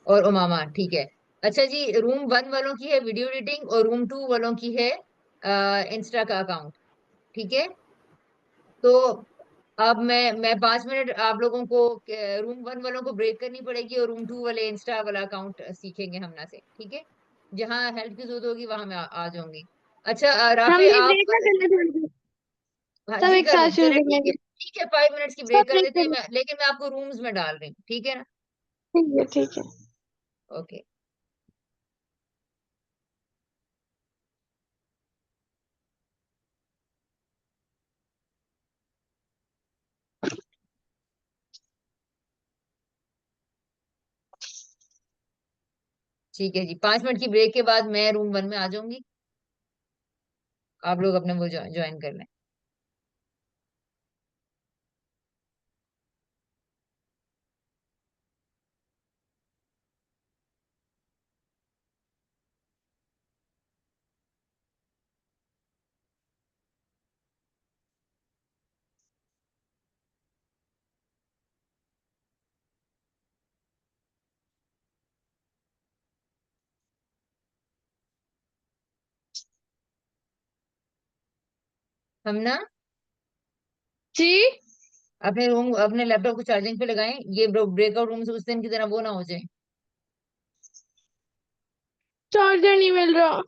और उमामा, ठीक है। अच्छा जी, रूम 1 वालों की है वीडियो एडिटिंग, और रूम 2 वालों की है इंस्टा का अकाउंट। ठीक है। तो अब मैं 5 मिनट आप लोगों को रूम 1 वालों को ब्रेक करनी पड़ेगी, और रूम 2 वाले इंस्टा वाला अकाउंट सीखेंगे हमना से, ठीक है। जहाँ हेल्प की जरूरत होगी वहां मैं आ जाऊंगी। अच्छा, हम राफे ये आप, ब्रेक ना करने थोड़ी देर, हाँ सब जी एक कर साथ लें, शुरू चले कर ठीक है। लेंगे। ठीक है, 5 मिनट्स की सब ब्रेक कर ब्रेक लेते हैं, कर, लेकिन मैं आपको रूम्स में डाल रही हूँ, ठीक है ना? ठीक है ठीक है। ओके। ठीक है जी, 5 मिनट की ब्रेक के बाद मैं रूम 1 में आ जाऊंगी, आप लोग अपने वो ज्वाइन कर लें। हम ना जी अपने लैपटॉप को चार्जिंग पे लगाएं, ये ब्रेकआउट रूम से उस दिन की तरह वो ना हो जाए। चार्जर नहीं मिल रहा।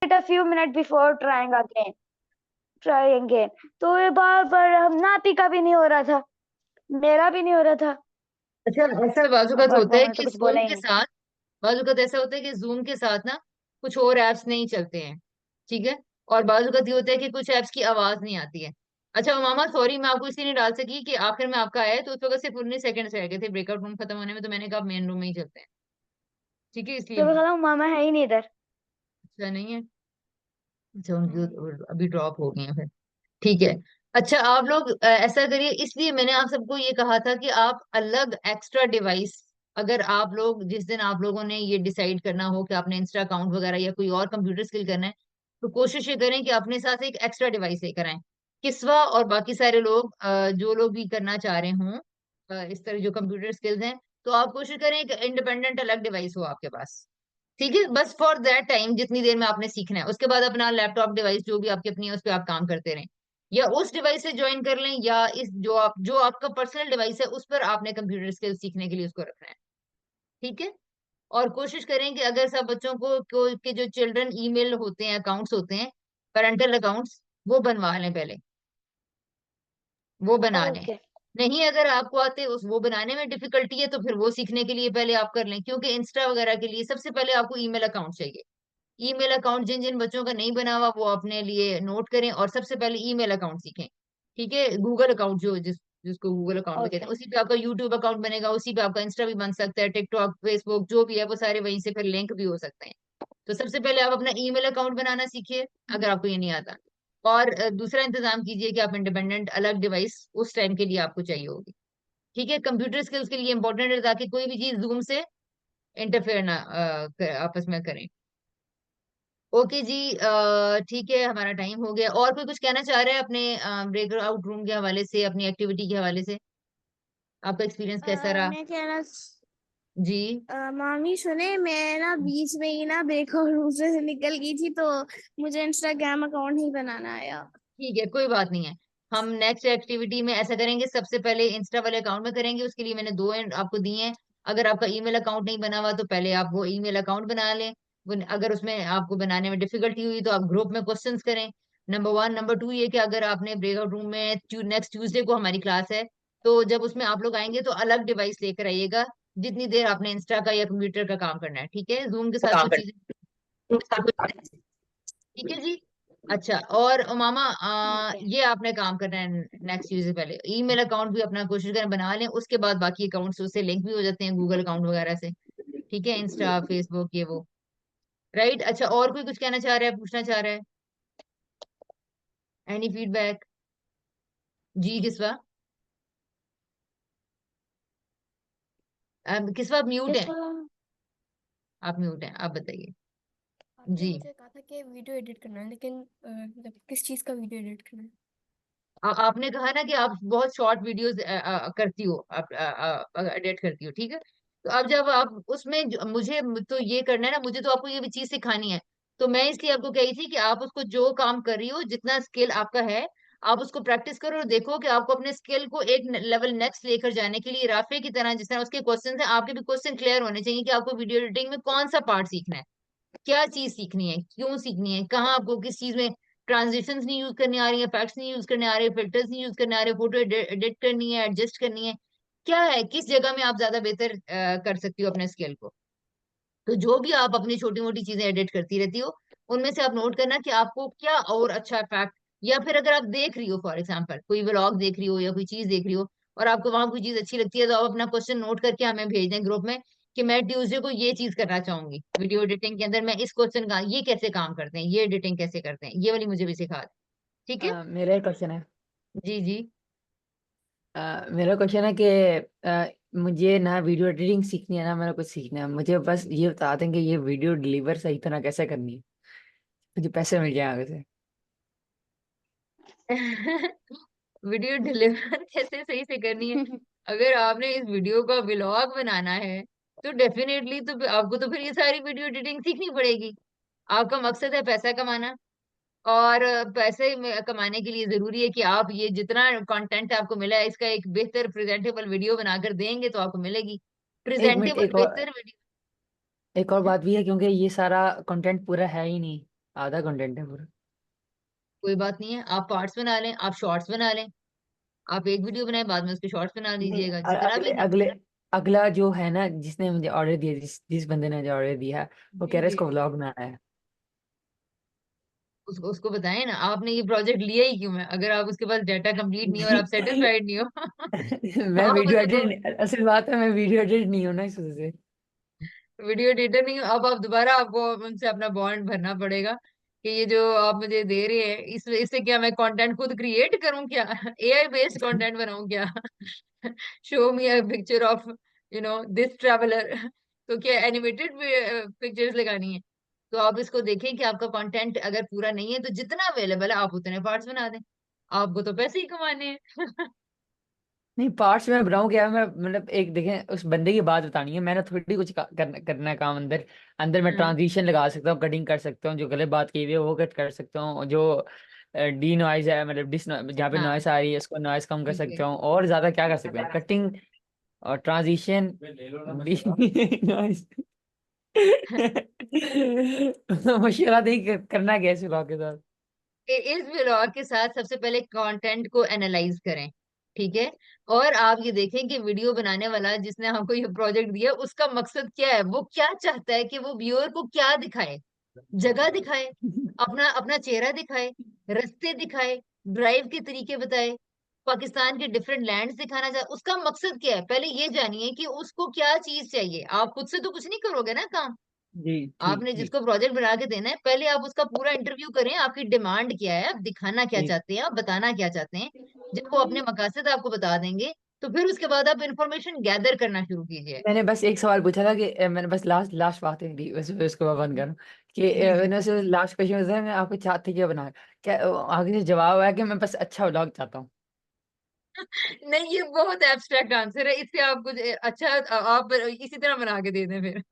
a few minutes before trying again। तो ये बार बार हम नापी का भी नहीं हो रहा था, मेरा भी नहीं हो रहा था। अच्छा, ऐसा बाजू का बट होता है उन्होंने तो कि कुछ जूम बोला ही के नहीं। साथ, बाजू का ऐसा होता है कि जूम के साथ ना कुछ और एप्स नहीं चलते हैं, ठीक है। और बाजू का ये होता है कि कुछ एप्स की आवाज नहीं आती है। अच्छा मामा, सॉरी मैं आपको इसलिए नहीं डाल सकी कि आखिर में आपका आया है, तो उस वक्त सिर्फ 19 सेकंड रह गए थे ब्रेकआउट रूम खत्म होने में, तो मैंने कहा मेन रूम में ही चलते हैं, ठीक है, इसलिए। तो मैं मामा है ही नहीं इधर। अच्छा नहीं है? अच्छा, उनकी अभी ड्रॉप हो गई है फिर। ठीक है। अच्छा आप लोग ऐसा करिए, इसलिए मैंने आप सबको ये कहा था कि आप अलग एक्स्ट्रा डिवाइस, अगर आप लोग जिस दिन आप लोगों ने ये डिसाइड करना हो कि आपने इंस्टा अकाउंट वगैरह या कोई और कंप्यूटर स्किल करना है, तो कोशिश ये करें कि अपने साथ एक एक्स्ट्रा डिवाइस लेकर आए। किस्वा और बाकी सारे लोग जो लोग भी करना चाह रहे हों इस तरह जो कंप्यूटर स्किल्स हैं, तो आप कोशिश करें कि इंडिपेंडेंट अलग डिवाइस हो आपके पास, ठीक है। बस फॉर दैट टाइम जितनी देर में आपने सीखना है, उसके बाद अपना लैपटॉप डिवाइस जो भी आपकी अपनी है उस पर आप काम करते रहें, या उस डिवाइस से ज्वाइन कर लें, या इस जो आपका पर्सनल डिवाइस है उस पर आपने कंप्यूटर स्किल सीखने के लिए उसको रखना है, ठीक है। और कोशिश करें कि अगर सब बच्चों को के जो चिल्ड्रन ईमेल होते हैं, अकाउंट्स होते हैं, पेरेंटल अकाउंट्स, वो बनवा लें पहले, वो बना लें। ओके। नहीं अगर आपको आते उस वो बनाने में डिफिकल्टी है, तो फिर वो सीखने के लिए पहले आप कर लें, क्योंकि इंस्टा वगैरह के लिए सबसे पहले आपको ईमेल अकाउंट चाहिए। ईमेल अकाउंट जिन जिन बच्चों का नहीं बना हुआ वो अपने लिए नोट करें, और सबसे पहले ईमेल अकाउंट सीखें, ठीक है। गूगल अकाउंट जिसको गूगल अकाउंट भी कहते ओके। हैं, उसी पे आपका यूट्यूब अकाउंट बनेगा, उसी पे आपका इंस्टा भी बन सकता है, टिकटॉक, फेसबुक जो भी है वो सारे वहीं से फिर लिंक भी हो सकते हैं। तो सबसे पहले आप अपना ईमेल अकाउंट बनाना सीखिए अगर आपको ये नहीं आता, और दूसरा इंतजाम कीजिए कि आप इंडिपेंडेंट अलग डिवाइस उस टाइम के लिए आपको चाहिए होगी, ठीक है। कंप्यूटर स्किल्स के लिए इंपॉर्टेंट है ताकि कोई भी चीज जूम से इंटरफेयर ना आपस में करें। ओके जी, ठीक है, हमारा टाइम हो गया। और कोई कुछ कहना चाह रहा है अपने ब्रेकआउट रूम के हवाले से, अपनी एक्टिविटी के हवाले से? आपका एक्सपीरियंस कैसा रहा? मैं कहना जी। मामी सुने, मैं ना बीच में ही ना ब्रेकआउट रूम से निकल गई थी, तो मुझे इंस्टाग्राम अकाउंट नहीं बनाना आया। ठीक है, कोई बात नहीं है। हम नेक्स्ट एक्टिविटी में ऐसा करेंगे, सबसे पहले इंस्टा वाले अकाउंट में करेंगे। उसके लिए मैंने दो आपको दिए हैं। अगर आपका ईमेल अकाउंट नहीं बना हुआ तो पहले आप वो ईमेल अकाउंट बना लें। अगर उसमें आपको बनाने में डिफिकल्टी हुई तो आप ग्रुप में क्वेश्चंस करें। नंबर 1। नंबर 2 ये कि अगर आपने ब्रेकआउट रूम में नेक्स्ट ट्यूसडे को हमारी क्लास है, तो जब उसमें आप लोग आएंगे तो अलग डिवाइस लेकर आइएगा, जितनी देर आपने इंस्टा का या कंप्यूटर का काम करना है। ठीक है, जूम के साथ कुछ चीजें। ठीक है जी। अच्छा, और मामा, ये आपने काम करना है नेक्स्ट यूज से पहले। ईमेल अकाउंट भी अपना कोशिश करें बना लें, उसके बाद बाकी अकाउंट्स उससे लिंक भी हो जाते हैं गूगल अकाउंट वगैरह से। ठीक है, इंस्टा, फेसबुक, ये वो। राइट। अच्छा, और कोई कुछ कहना चाह रहा है, पूछना चाह रहा है? Any feedback? जी किसवा? किसवा, आप म्यूट है। आप म्यूट हैं, आप बताइए। आपने जी। मुझे कहा था कि वीडियो एडिट करना है, लेकिन मतलब किस चीज़ का वीडियो एडिट करना है? आपने कहा ना कि आप बहुत शॉर्ट वीडियोस करती हो, आप एडिट करती हो। ठीक है, तो अब जब आप उसमें मुझे तो ये करना है ना, मुझे तो आपको ये भी चीज सिखानी है। तो मैं इसलिए आपको कही थी कि आप उसको जो काम कर रही हो, जितना स्किल आपका है, आप उसको प्रैक्टिस करो और देखो कि आपको अपने स्किल को एक लेवल नेक्स्ट लेकर जाने के लिए राफे की तरह, जिस तरह उसके क्वेश्चन है, आपके भी क्वेश्चन क्लियर होने चाहिए कि आपको वीडियो एडिटिंग में कौन सा पार्ट सीखना है, क्या चीज सीखनी है, क्यों सीखनी है, कहाँ आपको किस चीज में ट्रांजिशंस नहीं यूज करनी आ रही है, इफेक्ट्स नहीं यूज करने आ रहे, फिल्टर्स नहीं यूज करने आ रहे, फोटो एडिट करनी है, एडजस्ट करनी है, क्या है, किस जगह में आप ज्यादा बेहतर कर सकती हो अपने स्किल को। तो जो भी आप अपनी छोटी मोटी चीजें एडिट करती रहती हो, उनमें से आप नोट करना कि आपको क्या और अच्छा इफेक्ट, या फिर अगर आप देख रही हो, फॉर एग्जाम्पल कोई व्लॉग देख रही हो या कोई चीज देख रही हो, और आपको वहां कोई चीज अच्छी लगती है, तो आप अपना क्वेश्चन नोट करके हमें भेज दें ग्रुप में कि मैं ट्यूसडे को ये चीज करना चाहूंगी वीडियो एडिटिंग के अंदर, मैं इस क्वेश्चन का ये कैसे काम करते हैं, ये एडिटिंग कैसे करते हैं, ये वाली मुझे भी सिखा दें। ठीक है। मेरा एक क्वेश्चन है। जी जी। मेरा क्वेश्चन है कि मुझे ना वीडियो एडिटिंग सीखनी है ना मेरा कुछ सीखना है। मुझे बस ये बता दें कि ये वीडियो डिलीवर सही तरह कैसे करनी है, मुझे पैसे मिल जाए आगे से। वीडियो डिलीवर कैसे सही से करनी है? अगर आपने इस वीडियो का व्लॉग बनाना है, तो डेफिनेटली तो आपको तो फिर ये सारी वीडियो एडिटिंग सीखनी पड़ेगी। आपका मकसद है पैसा कमाना, और पैसे कमाने के लिए जरूरी है कि आप ये जितना कंटेंट आपको मिला है, इसका एक बेहतर प्रेजेंटेबल वीडियो बनाकर देंगे तो आपको मिलेगी एक मिनट, प्रेजेंटेबल बेहतर वीडियो। एक और बात भी है, क्योंकि ये सारा कंटेंट पूरा है ही नहीं, आधा कंटेंट है पूरा। कोई बात नहीं है, आप पार्ट्स बना लें, आप शॉर्ट्स बना लें। आप एक वीडियो बनाए, बाद में उसके शॉर्ट्स बना नहीं, लीजिएगा, जितना भी अगले अगले अगला जो है ना, जिसने मुझे ऑर्डर दिया, जिस बंदे ने मुझे ऑर्डर दिया, वो कह जी रहा है जी, इसको व्लॉग बनाना है। उसको बताएं ना, आपने ये प्रोजेक्ट लिया ही क्यों है, अगर आप उसके पास डाटा कंप्लीट नहीं है और आप सेटिस्फाइड नहीं हो। मैं आप वीडियो उसको कहो एडिट, असल बात है मैं वीडियो एडिट नहीं हूं ना इस वजह से। वीडियो एडिटर नहीं हो, अब आप दोबारा आपको उनसे अपना बॉन्ड भरना पड़ेगा कि ये जो आप मुझे दे रहे हैं, इससे क्या मैं कंटेंट खुद क्रिएट करूं क्या? एआई बेस्ड कंटेंट बनाऊं क्या? Show me a picture of this traveller. तो क्या एनिमेटेड पिक्चर्स लगानी है? तो आप इसको देखें कि आपका कंटेंट अगर पूरा नहीं है, तो जितना अवेलेबल है आप उतने पार्ट्स बना दें, आपको तो पैसे ही कमाने हैं। नहीं, पार्ट्स में बनाऊं क्या मैं, मतलब एक देखें, उस बंदे की बात बतानी है, मैंने थोड़ी कुछ करना है काम अंदर। अंदर मैं हाँ ट्रांजिशन लगा सकता हूँ, कटिंग कर सकता हूँ, जो गलत बात की हुई है वो कट कर सकता हूँ, जो डी नॉइज है, मतलब जहाँ पे हाँ, नॉइस आ रही है उसको नॉइस कम कर ठीक है। सकता हूँ, और ज्यादा क्या कर सकते हैं, कटिंग और ट्रांजिशन, डी नॉइस। मशवरा नहीं करना कैसे के साथ। इस व्लॉग के साथ सबसे पहले कंटेंट को एनालाइज करें। ठीक है, और आप ये देखें कि वीडियो बनाने वाला जिसने हमको ये प्रोजेक्ट दिया, उसका मकसद क्या है, वो क्या चाहता है कि वो व्यूअर को क्या दिखाए, जगह दिखाए, अपना अपना चेहरा दिखाए, रास्ते दिखाए, ड्राइव के तरीके बताए, पाकिस्तान के डिफरेंट लैंड्स दिखाना चाहे, उसका मकसद क्या है, पहले ये जानिए कि उसको क्या चीज चाहिए। आप खुद से तो कुछ नहीं करोगे ना काम। जी ठीक आपने ठीक जिसको प्रोजेक्ट बना के देना है, पहले आप उसका पूरा इंटरव्यू करें, आपकी डिमांड क्या है, आप दिखाना क्या ठीक। चाहते हैं, आप बताना क्या चाहते हैं। जब वो अपने मकसद आपको बता देंगे, तो फिर उसके बाद आप इंफॉर्मेशन गैदर करना शुरू कीजिए। मैंने बस एक सवाल पूछा था कि मैंने बस लास्ट लास्ट बात है मेरी, वैसे उसको मैं बंद करूँ कि मैंने से लास्ट क्वेश्चन था, मैं आपको चाहते क्या बना क्या आगे से जवाब आया कि मैं बस अच्छा व्लॉग चाहता हूँ। नहीं, ये बहुत एब्स्ट्रैक्ट आंसर है, इससे आप कुछ अच्छा आप इसी तरह बना के दे दें फिर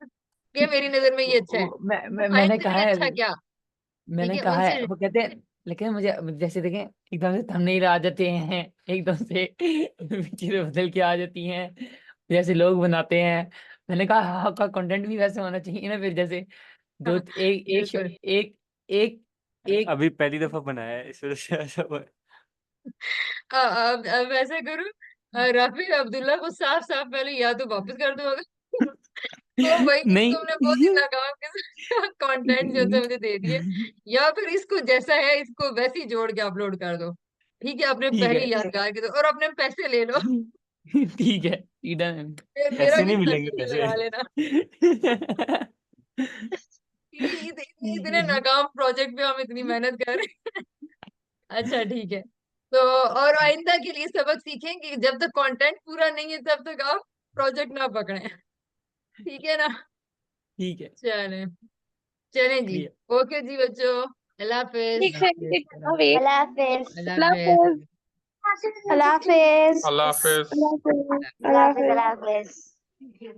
ये मेरी नजर में ये अच्छा है। मैंने फाइन से कहा भी है, अच्छा क्या, ठीक मैंने है कहा है, उनसे। वो कहते हैं, लेकिन मुझे जैसे देखें एकदम से थंबनेल आ जाते हैं, एकदम से चीजें बदल के आ जाती हैं जैसे लोग बनाते हैं। मैंने कहा हाँ, आपका कंटेंट भी वैसे होना चाहिए ना, फिर जैसे दो हाँ, एक एक बिल्कुल। एक एक एक अभी पहली दफा बनाया है, इस वजह से ऐसा हुआ है। अब ऐसा करो, राफी अब्दुल्ला को साफ साफ पहले या तो वापस कर दो अगर तो भाई कि नहीं तुमने बहुत ही नाकाम किस्म कंटेंट जो है मुझे दे दिए, या फिर इसको जैसा है इसको वैसे ही जोड़ के अपलोड कर दो, ठीक है, अपने ठीक पहली है, यादगार के दो और अपने पैसे ले लो। ठीक है, डन। मेरा पैसे भी नहीं मिलेंगे कंटेंट पैसे। लगा लेना, क्योंकि इतने नाकाम प्रोजेक्ट पे हम इतनी मेहनत कर रहे हैं। अच्छा ठीक है, तो और आइंदा के लिए सबक सीखें कि जब तक कंटेंट पूरा नहीं है तब तक आप प्रोजेक्ट ना पकड़ें, ठीक है ना। ठीक है, चलें, चलें जी, शुक्रिया। ओके जी बच्चों, अल्लाह हाफिज। ठीक है ठीक है, वेट। अल्लाह हाफिज। अल्लाह अल्लाह हाफिज। हाफिज। अल्लाह हाफिज। अल्लाह हाफिज। अल्लाह हाफिज। अल्लाह अल्लाह हाफिज। हाफिज। अल्लाह हाफिज।